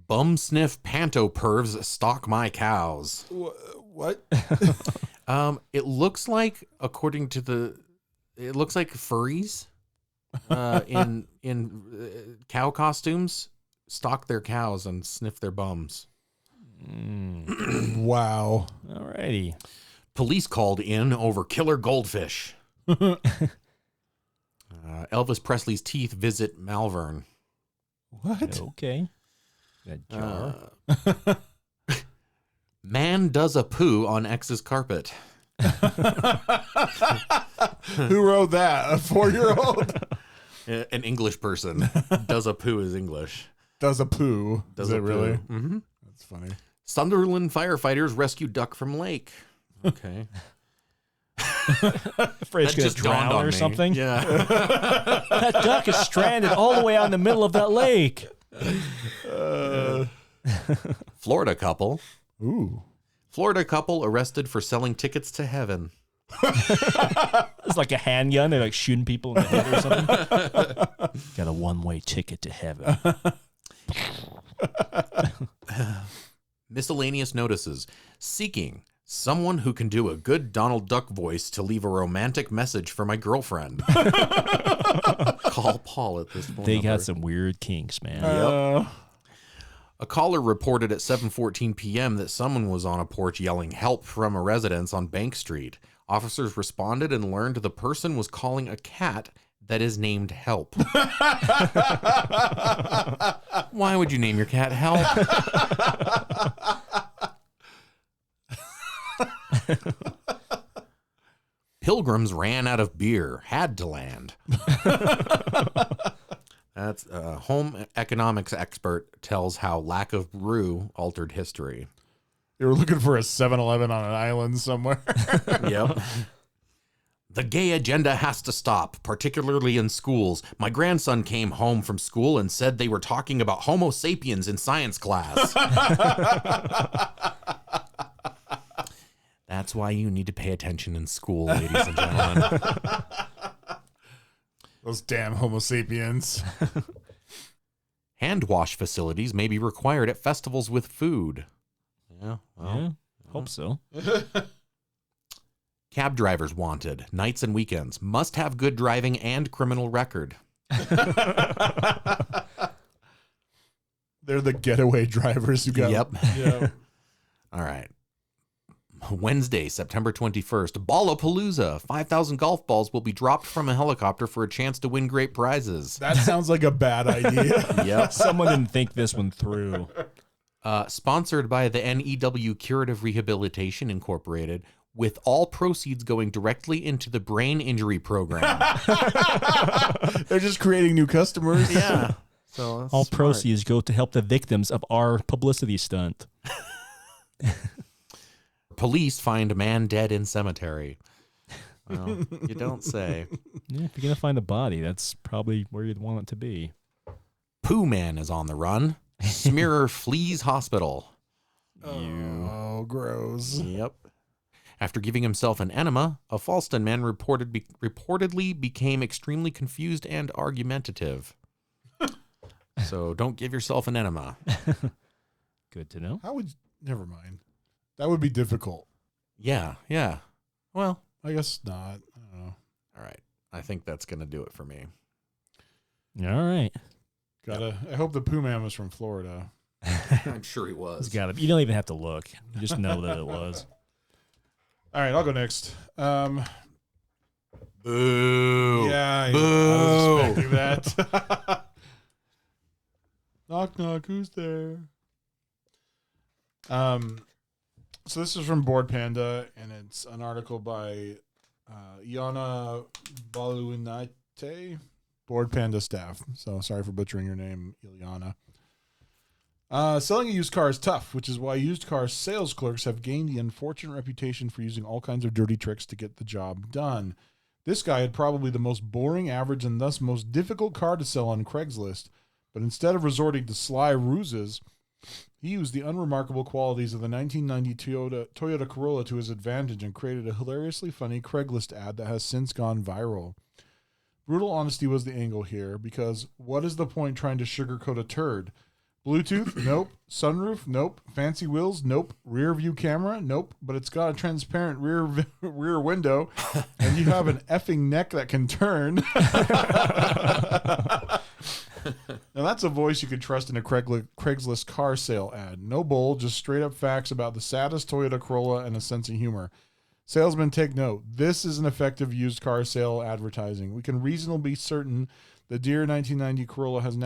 Bum sniff panto pervs stalk my cows. What? It looks like, according to it looks like furries in cow costumes stalk their cows and sniff their bums. Wow. Alrighty. Police called in over killer goldfish. Elvis Presley's teeth visit Malvern. What? Okay. That jar. Man does a poo on ex's carpet. Who wrote that? A 4-year-old? An English person. Does a poo is English. Does a poo. Does Is a it really? Mm-hmm. That's funny. Sunderland firefighters rescue duck from lake. Okay. Afraid it's That going just to dawned drown on or me. something. Yeah. That duck is stranded all the way out in the middle of that lake. Florida couple Ooh. arrested for selling tickets to heaven. It's like a handgun. They're like shooting people in the head or something. Got a one-way ticket to heaven. Miscellaneous notices. Seeking someone who can do a good Donald Duck voice to leave a romantic message for my girlfriend. Call Paul at this phone They number. got some weird kinks, man. A caller reported at 7:14 p.m. that someone was on a porch yelling help from a residence on Bank Street. Officers responded and learned the person was calling a cat that is named Help. Why would you name your cat Help? Pilgrims ran out of beer, had to land. That's a home economics expert tells how lack of brew altered history. They were looking for a 7-Eleven on an island somewhere. Yep. The gay agenda has to stop, particularly in schools. My grandson came home from school and said they were talking about Homo sapiens in science class. That's why you need to pay attention in school, ladies and gentlemen. Those damn Homo sapiens. Hand wash facilities may be required at festivals with food. Yeah, well, Yeah, hope so. Cab drivers wanted, nights and weekends, must have good driving and criminal record. They're the getaway drivers who got. Yep. Yeah. All right. Wednesday, September 21st, Ballapalooza. 5,000 golf balls will be dropped from a helicopter for a chance to win great prizes. That sounds like a bad idea. Yep. Someone didn't think this one through. Sponsored by the NEW Curative Rehabilitation Incorporated, with all proceeds going directly into the brain injury program. They're just creating new customers. Yeah. So that's All smart. proceeds go to help the victims of our publicity stunt. Police find man dead in cemetery. Well, you don't say. Yeah, if you're going to find a body, that's probably where you'd want it to be. Pooh Man is on the run. Smearer flees hospital. Oh, gross. Yep. After giving himself an enema, a Falston man reportedly became extremely confused and argumentative. So don't give yourself an enema. Good to know. How would? Never mind. That would be difficult. Yeah, yeah. Well, I guess not. I don't know. all right. I think that's going to do it for me. All right. I hope the Pooh Man was from Florida. I'm sure he was. It's gotta be. You don't even have to look. You just know that it was. All right, I'll go next. Boo. Yeah, I Boo. was expecting that. Knock, knock, who's there? So this is from Board Panda, and it's an article by Iana Baluinate, Board Panda staff. So sorry for butchering your name, Ileana. Selling a used car is tough, which is why used car sales clerks have gained the unfortunate reputation for using all kinds of dirty tricks to get the job done. This guy had probably the most boring, average, and thus most difficult car to sell on Craigslist, but instead of resorting to sly ruses, he used the unremarkable qualities of the 1990 Toyota Corolla to his advantage and created a hilariously funny Craigslist ad that has since gone viral. Brutal honesty was the angle here, because what is the point trying to sugarcoat a turd? Bluetooth? Nope. Sunroof? Nope. Fancy wheels? Nope. Rear view camera? Nope. But it's got a transparent rear window, and you have an effing neck that can turn. Now that's a voice you could trust in a Craigslist car sale ad. No bull, just straight up facts about the saddest Toyota Corolla and a sense of humor. Salesmen, take note. This is an effective used car sale advertising. We can reasonably be certain the dear 1990 Corolla has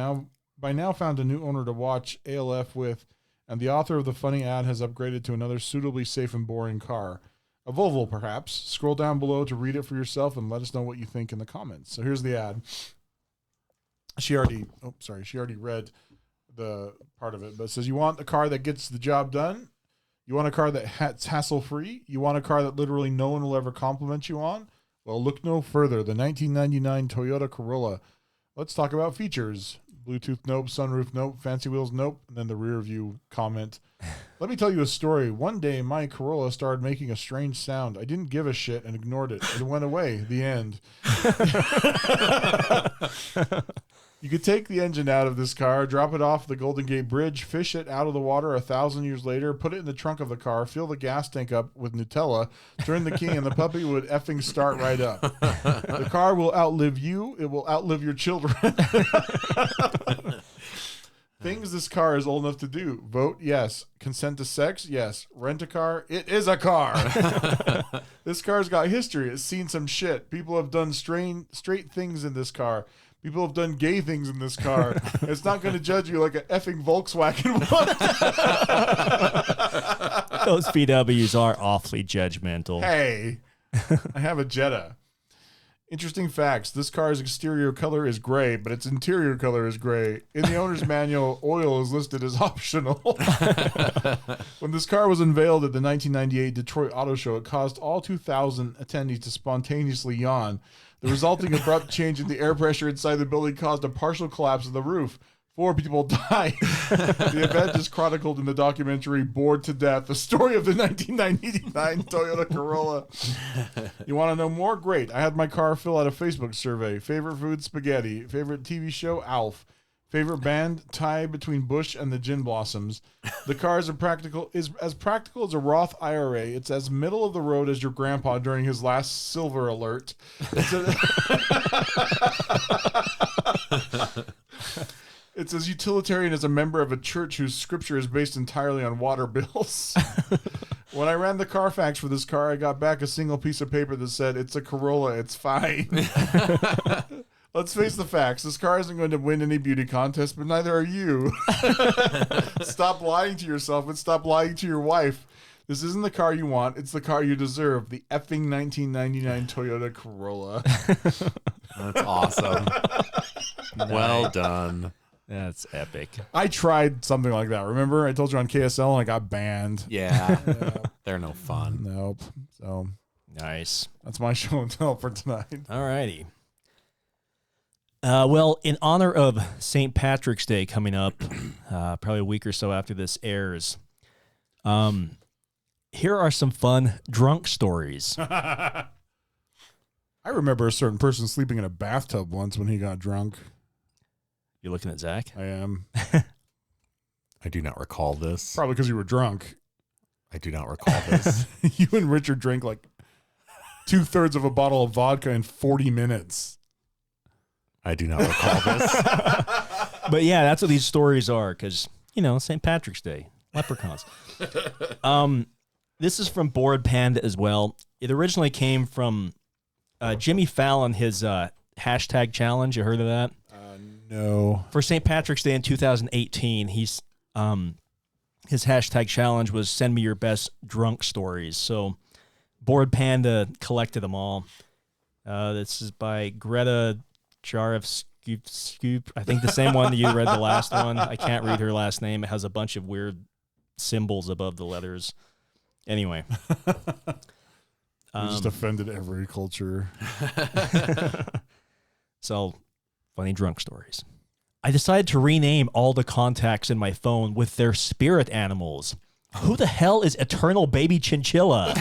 by now found a new owner to watch ALF with, and the author of the funny ad has upgraded to another suitably safe and boring car. A Volvo, perhaps. Scroll down below to read it for yourself and let us know what you think in the comments. So here's the ad. She already read the part of it, but it says, you want a car that gets the job done? You want a car that's hassle-free? You want a car that literally no one will ever compliment you on? Well, look no further. The 1999 Toyota Corolla. Let's talk about features. Bluetooth, nope. Sunroof, nope. Fancy wheels, nope. And then the rear view comment. Let me tell you a story. One day, my Corolla started making a strange sound. I didn't give a shit and ignored it. It went away. The end. You could take the engine out of this car, drop it off the Golden Gate Bridge, fish it out of the water 1,000 years later, put it in the trunk of the car, fill the gas tank up with Nutella, turn the key, and the puppy would effing start right up. The car will outlive you. It will outlive your children. Things this car is old enough to do. Vote, yes. Consent to sex, yes. Rent a car, it is a car. This car's got history. It's seen some shit. People have done straight things in this car. People have done gay things in this car. It's not going to judge you like an effing Volkswagen one. Those VWs are awfully judgmental. Hey, I have a Jetta. Interesting facts. This car's exterior color is gray, but its interior color is gray. In the owner's manual, oil is listed as optional. When this car was unveiled at the 1998 Detroit Auto Show, it caused all 2,000 attendees to spontaneously yawn. The resulting abrupt change in the air pressure inside the building caused a partial collapse of the roof. 4 people died. The event is chronicled in the documentary Bored to Death, the story of the 1999 Toyota Corolla. You want to know more? Great. I had my car fill out a Facebook survey. Favorite food, spaghetti. Favorite TV show, Alf. Favorite band, tie between Bush and the Gin Blossoms. The car is as practical as a Roth IRA. It's as middle of the road as your grandpa during his last silver alert. It's as utilitarian as a member of a church whose scripture is based entirely on water bills. When I ran the Carfax for this car, I got back a single piece of paper that said, "It's a Corolla, it's fine." Let's face the facts. This car isn't going to win any beauty contest, but neither are you. Stop lying to yourself and stop lying to your wife. This isn't the car you want. It's the car you deserve. The effing 1999 Toyota Corolla. That's awesome. Well done. That's epic. I tried something like that. Remember? I told you on KSL and I got banned. Yeah. They're no fun. Nope. So Nice. that's my show and tell for tonight. All righty. Well, in honor of St. Patrick's Day coming up, probably a week or so after this airs, here are some fun drunk stories. I remember a certain person sleeping in a bathtub once when he got drunk. You looking at Zach? I am. I do not recall this. Probably because you were drunk. I do not recall this. You and Richard drank like 2/3 of a bottle of vodka in 40 minutes. I do not recall this. But yeah, that's what these stories are because, St. Patrick's Day, leprechauns. This is from Bored Panda as well. It originally came from Jimmy Fallon, his hashtag challenge. You heard of that? No. For St. Patrick's Day in 2018, his hashtag challenge was "Send me your best drunk stories." So, Bored Panda collected them all. This is by Greta Jaref Scoop. I think the same one that you read the last one. I can't read her last name. It has a bunch of weird symbols above the letters. Anyway. You just offended every culture. So, funny drunk stories. I decided to rename all the contacts in my phone with their spirit animals. Who the hell is Eternal Baby Chinchilla?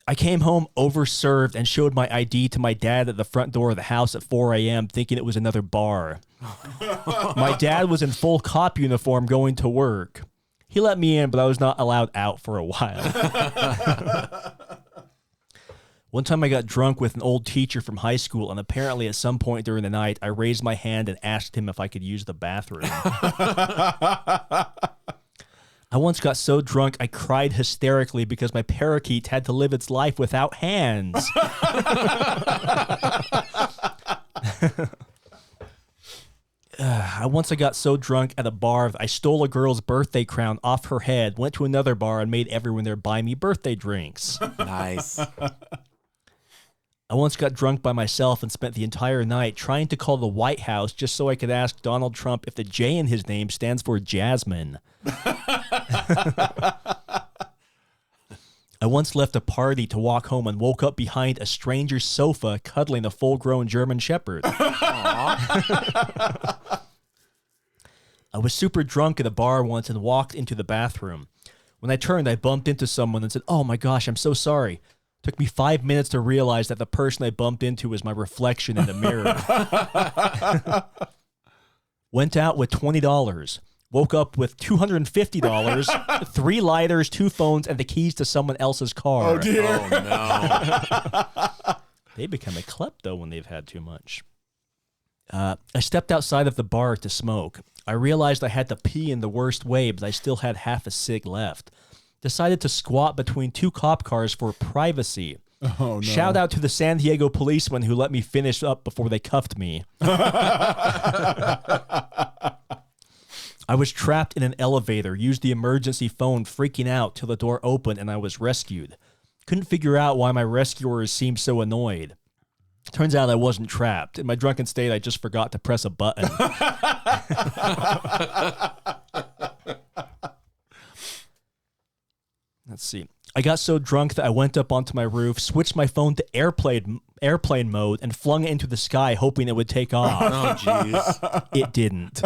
I came home overserved and showed my ID to my dad at the front door of the house at 4 a.m. thinking it was another bar. My dad was in full cop uniform going to work. He let me in, but I was not allowed out for a while. One time I got drunk with an old teacher from high school, and apparently at some point during the night, I raised my hand and asked him if I could use the bathroom. I once got so drunk I cried hysterically because my parakeet had to live its life without hands. I got so drunk at a bar that I stole a girl's birthday crown off her head, went to another bar, and made everyone there buy me birthday drinks. Nice. I once got drunk by myself and spent the entire night trying to call the White House just so I could ask Donald Trump if the J in his name stands for Jasmine. I once left a party to walk home and woke up behind a stranger's sofa cuddling a full-grown German Shepherd. I was super drunk at a bar once and walked into the bathroom. When I turned, I bumped into someone and said, "Oh my gosh, I'm so sorry." Took me 5 minutes to realize that the person I bumped into was my reflection in the mirror. Went out with $20. Woke up with $250, 3 lighters, 2 phones, and the keys to someone else's car. Oh, dear. Oh, no. They become a klepto when they've had too much. I stepped outside of the bar to smoke. I realized I had to pee in the worst way, but I still had half a cig left. Decided to squat between 2 cop cars for privacy. Oh, no. Shout out to the San Diego policeman who let me finish up before they cuffed me. I was trapped in an elevator, used the emergency phone, freaking out till the door opened and I was rescued. Couldn't figure out why my rescuers seemed so annoyed. Turns out I wasn't trapped. In my drunken state, I just forgot to press a button. Let's see. I got so drunk that I went up onto my roof, switched my phone to airplane mode, and flung it into the sky, hoping it would take off. Oh, jeez. It didn't.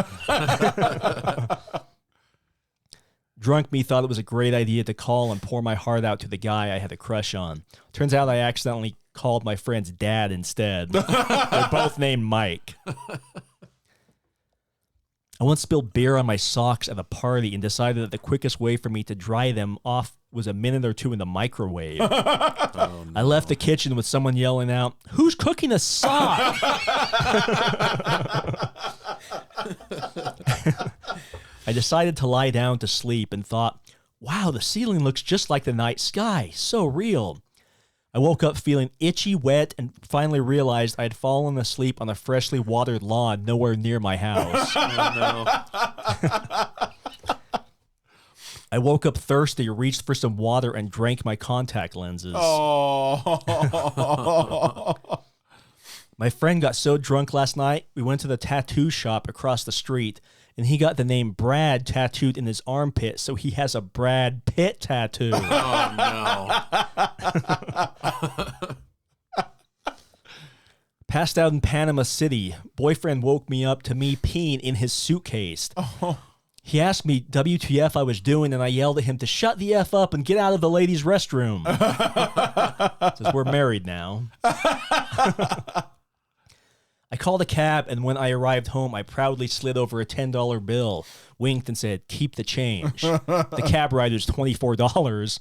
Drunk me thought it was a great idea to call and pour my heart out to the guy I had a crush on. Turns out I accidentally called my friend's dad instead. They're both named Mike. I once spilled beer on my socks at a party and decided that the quickest way for me to dry them off was a minute or two in the microwave. Oh, no. I left the kitchen with someone yelling out, "Who's cooking a sock?" I decided to lie down to sleep and thought, wow, the ceiling looks just like the night sky. So real. I woke up feeling itchy, wet, and finally realized I had fallen asleep on a freshly watered lawn nowhere near my house. Oh, no. I woke up thirsty, reached for some water, and drank my contact lenses. Oh. My friend got so drunk last night, we went to the tattoo shop across the street, and he got the name Brad tattooed in his armpit, so he has a Brad Pitt tattoo. Oh, no. Passed out in Panama City. Boyfriend woke me up to me peeing in his suitcase. Oh. He asked me WTF I was doing, and I yelled at him to shut the F up and get out of the ladies' restroom. Says we're married now. I called a cab, and when I arrived home, I proudly slid over a $10 bill, winked, and said, "Keep the change." The cab rider's $24.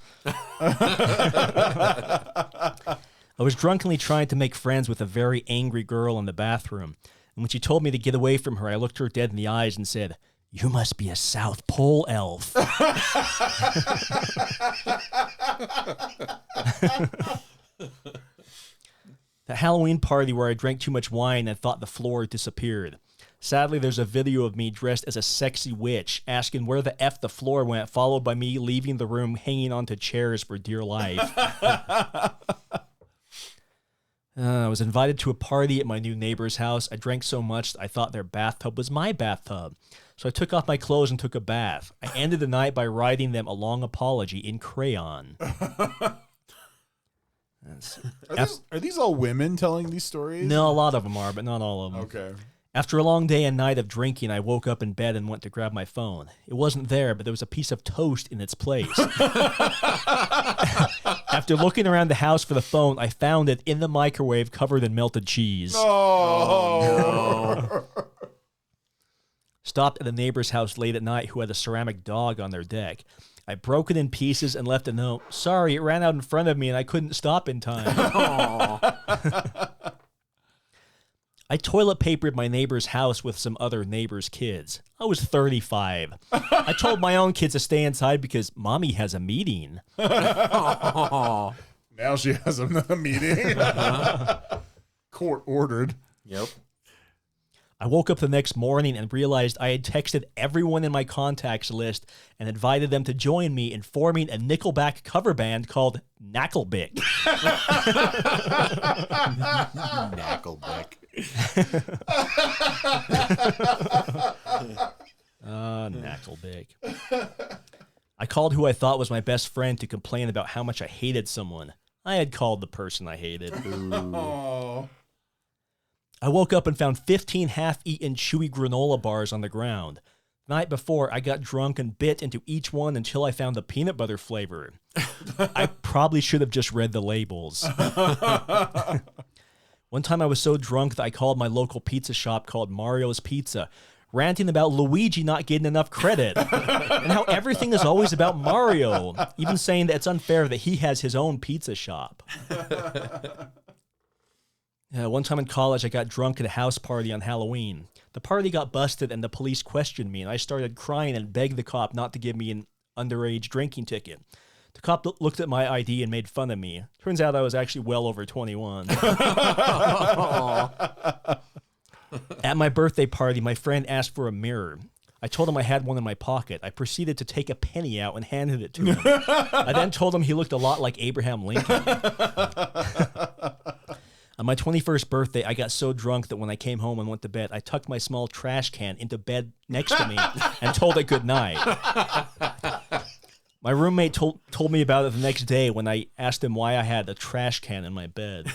I was drunkenly trying to make friends with a very angry girl in the bathroom, and when she told me to get away from her, I looked her dead in the eyes and said, "You must be a South Pole elf." The Halloween party where I drank too much wine and thought the floor disappeared. Sadly, there's a video of me dressed as a sexy witch, asking where the F the floor went, followed by me leaving the room hanging onto chairs for dear life. I was invited to a party at my new neighbor's house. I drank so much I thought their bathtub was my bathtub. So I took off my clothes and took a bath. I ended the night by writing them a long apology in crayon. Are these all women telling these stories? No, a lot of them are, but not all of them. Okay. After a long day and night of drinking, I woke up in bed and went to grab my phone. It wasn't there, but there was a piece of toast in its place. After looking around the house for the phone, I found it in the microwave covered in melted cheese. Oh, no. Stopped at a neighbor's house late at night who had a ceramic dog on their deck. I broke it in pieces and left a note. "Sorry, it ran out in front of me and I couldn't stop in time." I toilet papered my neighbor's house with some other neighbor's kids. I was 35. I told my own kids to stay inside because mommy has a meeting. Now she has a meeting. Court ordered. Yep. I woke up the next morning and realized I had texted everyone in my contacts list and invited them to join me in forming a Nickelback cover band called Knacklebick. Knackleback. Knacklebick. I called who I thought was my best friend to complain about how much I hated someone. I had called the person I hated. Oh. I woke up and found 15 half-eaten chewy granola bars on the ground. The night before, I got drunk and bit into each one until I found the peanut butter flavor. I probably should have just read the labels. One time I was so drunk that I called my local pizza shop called Mario's Pizza, ranting about Luigi not getting enough credit and how everything is always about Mario, even saying that it's unfair that he has his own pizza shop. One time in college, I got drunk at a house party on Halloween. The party got busted and the police questioned me, and I started crying and begged the cop not to give me an underage drinking ticket. The cop looked at my ID and made fun of me. Turns out I was actually well over 21. At my birthday party, my friend asked for a mirror. I told him I had one in my pocket. I proceeded to take a penny out and handed it to him. I then told him he looked a lot like Abraham Lincoln. On my 21st birthday, I got so drunk that when I came home and went to bed, I tucked my small trash can into bed next to me and told it good night. My roommate told me about it the next day when I asked him why I had a trash can in my bed.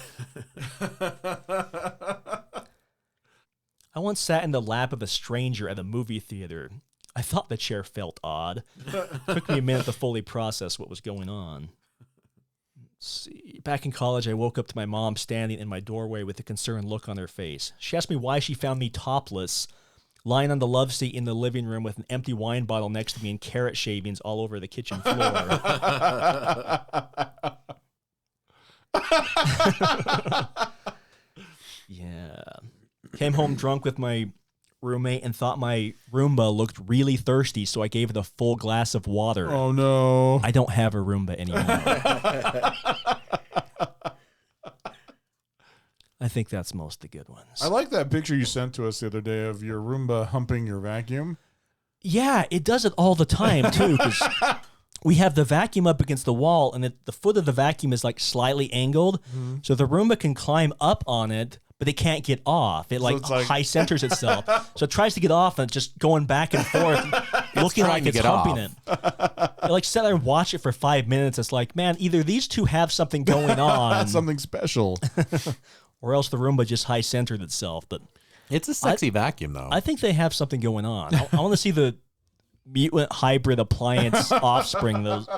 I once sat in the lap of a stranger at a movie theater. I thought the chair felt odd. It took me a minute to fully process what was going on. See. Back in college, I woke up to my mom standing in my doorway with a concerned look on her face. She asked me why she found me topless, lying on the love seat in the living room with an empty wine bottle next to me and carrot shavings all over the kitchen floor. Yeah. Came home drunk with my roommate and thought my Roomba looked really thirsty, so I gave it a full glass of water. Oh, no. I don't have a Roomba anymore. I think that's most of the good ones. I like that picture you sent to us the other day of your Roomba humping your vacuum. Yeah, it does it all the time, too, because we have the vacuum up against the wall, and the foot of the vacuum is, like, slightly angled, so the Roomba can climb up on it, but it can't get off. It like high centers itself. So it tries to get off and it's just going back and forth, looking like it's humping it. You like sit there and watch it for 5 minutes. It's like, man, either these two have something going on. Something special. Or else the Roomba just high centered itself. But It's a sexy vacuum, though. I think they have something going on. I want to see the mutant hybrid appliance offspring, those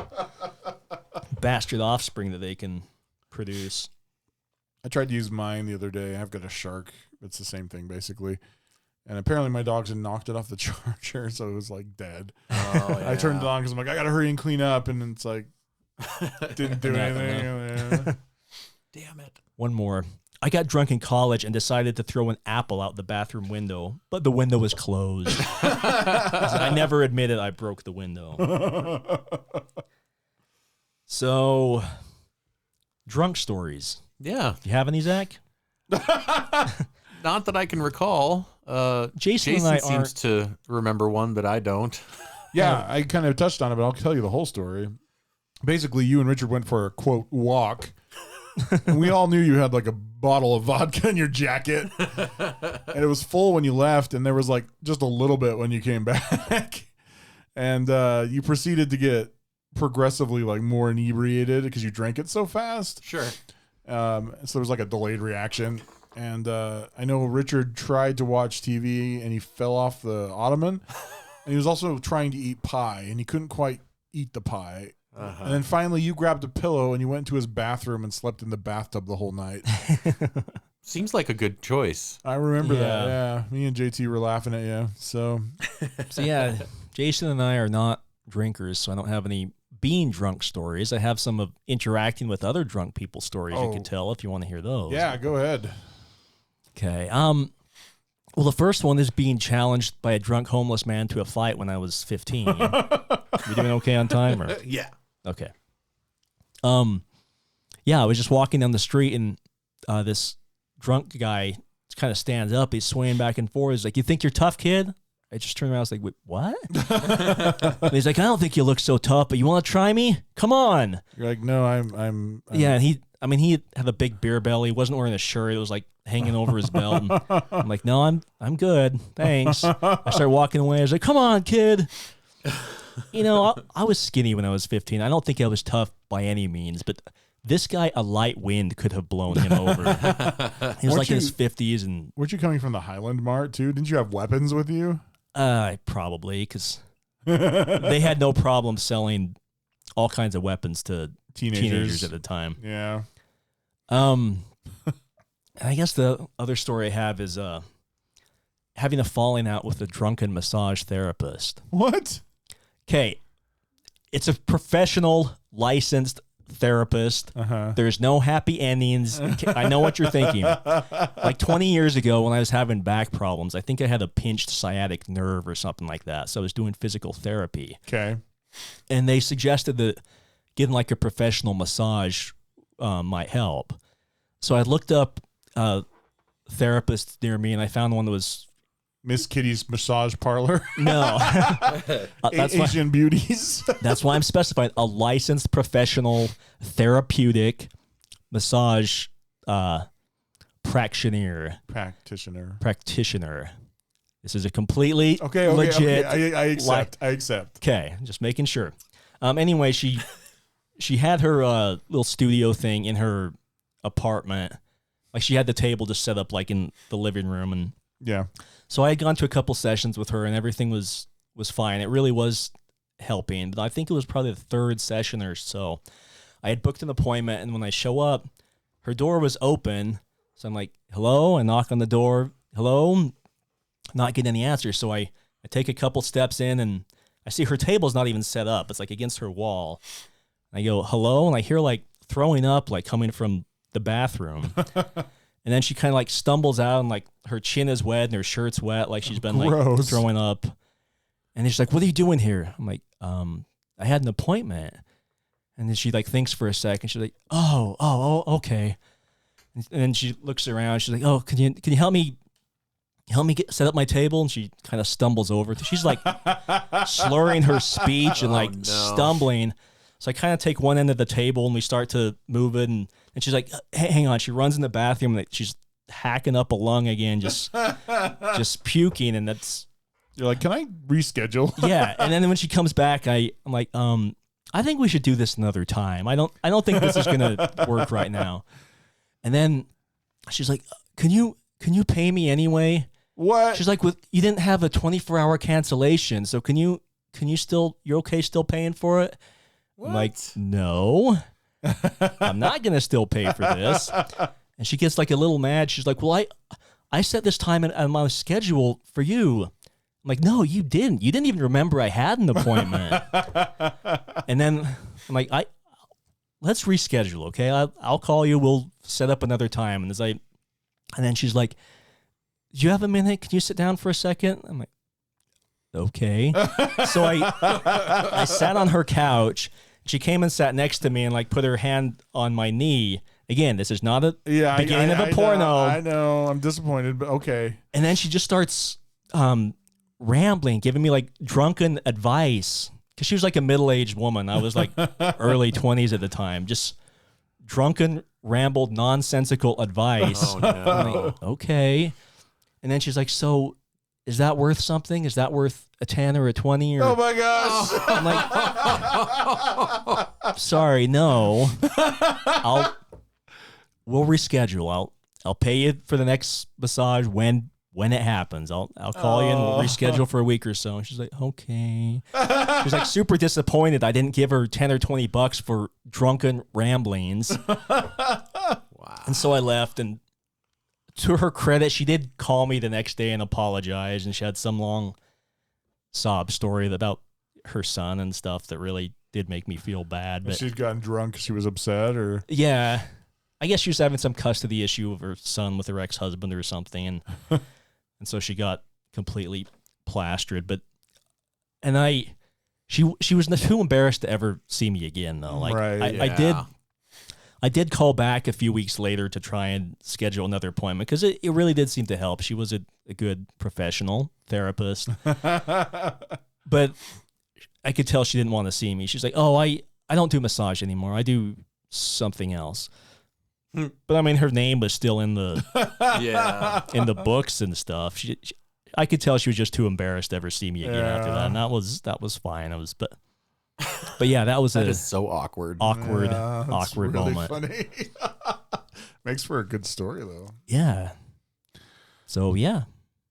bastard offspring that they can produce. I tried to use mine the other day. I've got a Shark. It's the same thing, basically. And apparently my dogs had knocked it off the charger, so it was, like, dead. Oh, yeah. I turned it on because I'm like, I got to hurry and clean up. And it's like, didn't do anything. Damn it. One more. I got drunk in college and decided to throw an apple out the bathroom window, but the window was closed. I never admitted I broke the window. So, drunk stories. Yeah. Do you have any, Zach? Not that I can recall. Jason and I seems to remember one, but I don't. Yeah, I kind of touched on it, but I'll tell you the whole story. Basically, you and Richard went for a, quote, walk. And we all knew you had like a bottle of vodka in your jacket. And it was full when you left, and there was like just a little bit when you came back. And you proceeded to get progressively like more inebriated because you drank it so fast. Sure. So there was like a delayed reaction. And I know Richard tried to watch TV and he fell off the ottoman. And he was also trying to eat pie and he couldn't quite eat the pie. Uh-huh. And then finally you grabbed a pillow and you went into his bathroom and slept in the bathtub the whole night. Seems like a good choice. I remember that. Yeah. Me and JT were laughing at you. So yeah, Jason and I are not drinkers, so I don't have any being drunk stories. I have some of interacting with other drunk people stories you could tell if you want to hear those. Yeah, go ahead. Okay. Well, the first one is being challenged by a drunk homeless man to a fight when I was 15. You doing okay on time? Or? Yeah. Okay. Yeah, I was just walking down the street and this drunk guy kind of stands up. He's swaying back and forth. He's like, "You think you're tough, kid?" I just turned around. I was like, "Wait, what?" And he's like, "I don't think you look so tough, but you want to try me? Come on." You're like, "No, I'm Yeah, and he had a big beer belly. He wasn't wearing a shirt. It was like hanging over his belt. And I'm like, "No, I'm good. Thanks." I started walking away. I was like, "Come on, kid." You know, I was skinny when I was 15. I don't think I was tough by any means, but this guy, a light wind could have blown him over. He was like in his 50s. And weren't you coming from the Highland Mart, too? Didn't you have weapons with you? Probably, because they had no problem selling all kinds of weapons to teenagers at the time. Yeah. I guess the other story I have is having a falling out with a drunken massage therapist. What? Okay, it's a professional, licensed therapist. Uh-huh. There's no happy endings. I know what you're thinking. Like 20 years ago when I was having back problems, I think I had a pinched sciatic nerve or something like that. So I was doing physical therapy. Okay. And they suggested that getting like a professional massage might help. So I looked up therapists near me and I found one that was Miss Kitty's massage parlor. No. That's why, Asian beauties. that's why I'm specifying a licensed professional therapeutic massage practitioner. This is a completely legit. I accept. I accept. Okay, just making sure. Anyway, she had her little studio thing in her apartment. Like she had the table just set up like in the living room, and Yeah. so I had gone to a couple sessions with her, and everything was fine. It really was helping. But I think it was probably the third session or so. I had booked an appointment, and when I show up, her door was open. So I'm like, hello? I knock on the door. Hello? Not getting any answers. So I take a couple steps in, and I see her table's not even set up. It's like against her wall. I go, hello? And I hear like throwing up, like coming from the bathroom. And then she kind of like stumbles out, and like her chin is wet and her shirt's wet. Like she's been like throwing up. And then she's like, what are you doing here? I'm like, I had an appointment. And then she like thinks for a second. She's like, oh, okay. And then she looks around. She's like, oh, can you help me set up my table? And she kind of stumbles over. She's like slurring her speech and like stumbling. So I kind of take one end of the table, and we start to move it. And she's like, hey, hang on. She runs in the bathroom, and she's hacking up a lung again, just puking. And you're like, can I reschedule? Yeah. And then when she comes back, I'm like, I think we should do this another time. I don't think this is gonna work right now. And then she's like, can you pay me anyway? What? She's like, you didn't have a 24-hour cancellation, so you're okay still paying for it? What? I'm like, no, I'm not gonna still pay for this. And she gets like a little mad. She's like, well, I set this time on my schedule for you. I'm like, no, you didn't. You didn't even remember I had an appointment. And then I'm like, let's reschedule, okay? I'll call you. We'll set up another time. And then she's like, do you have a minute? Can you sit down for a second? I'm like, okay. So I sat on her couch. She came and sat next to me and like put her hand on my knee. Again, this is not a beginning of a porno. I know. I'm disappointed, but okay. And then she just starts rambling, giving me like drunken advice. Because she was like a middle-aged woman. I was like early 20s at the time. Just drunken, rambled, nonsensical advice. Oh, no. I'm like, okay. And then she's like, so is that worth something? Is that worth a 10 or a 20? Or... Oh, my gosh. I'm like, sorry, no. We'll reschedule. I'll pay you for the next massage when it happens. I'll call you and we'll reschedule for a week or so. And she's like, okay. She's like super disappointed I didn't give her 10 or 20 bucks for drunken ramblings. Wow. And so I left, and to her credit, she did call me the next day and apologize, and she had some long sob story about her son and stuff that really did make me feel bad. But she'd gotten drunk. She was upset, or yeah, I guess she was having some custody issue of her son with her ex-husband or something, and and so she got completely plastered. She was too embarrassed to ever see me again, though. Like right. I did call back a few weeks later to try and schedule another appointment because it really did seem to help. She was a good professional therapist. But I could tell she didn't want to see me. She's like, oh, I don't do massage anymore. I do something else. But I mean, her name was still in the in the books and stuff. I could tell she was just too embarrassed to ever see me again after that. And that was fine. But yeah, that is so awkward. Awkward really moment. Funny. Makes for a good story though. Yeah. So yeah.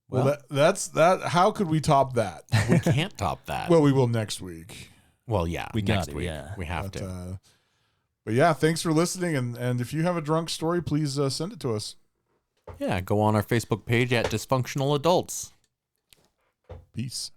Well, that's that. How could we top that? We can't top that. Well, we will next week. Well, yeah, we next got it, week. yeah. We have to. But yeah, thanks for listening. And if you have a drunk story, please send it to us. Yeah, go on our Facebook page at Dysfunctional Adults. Peace.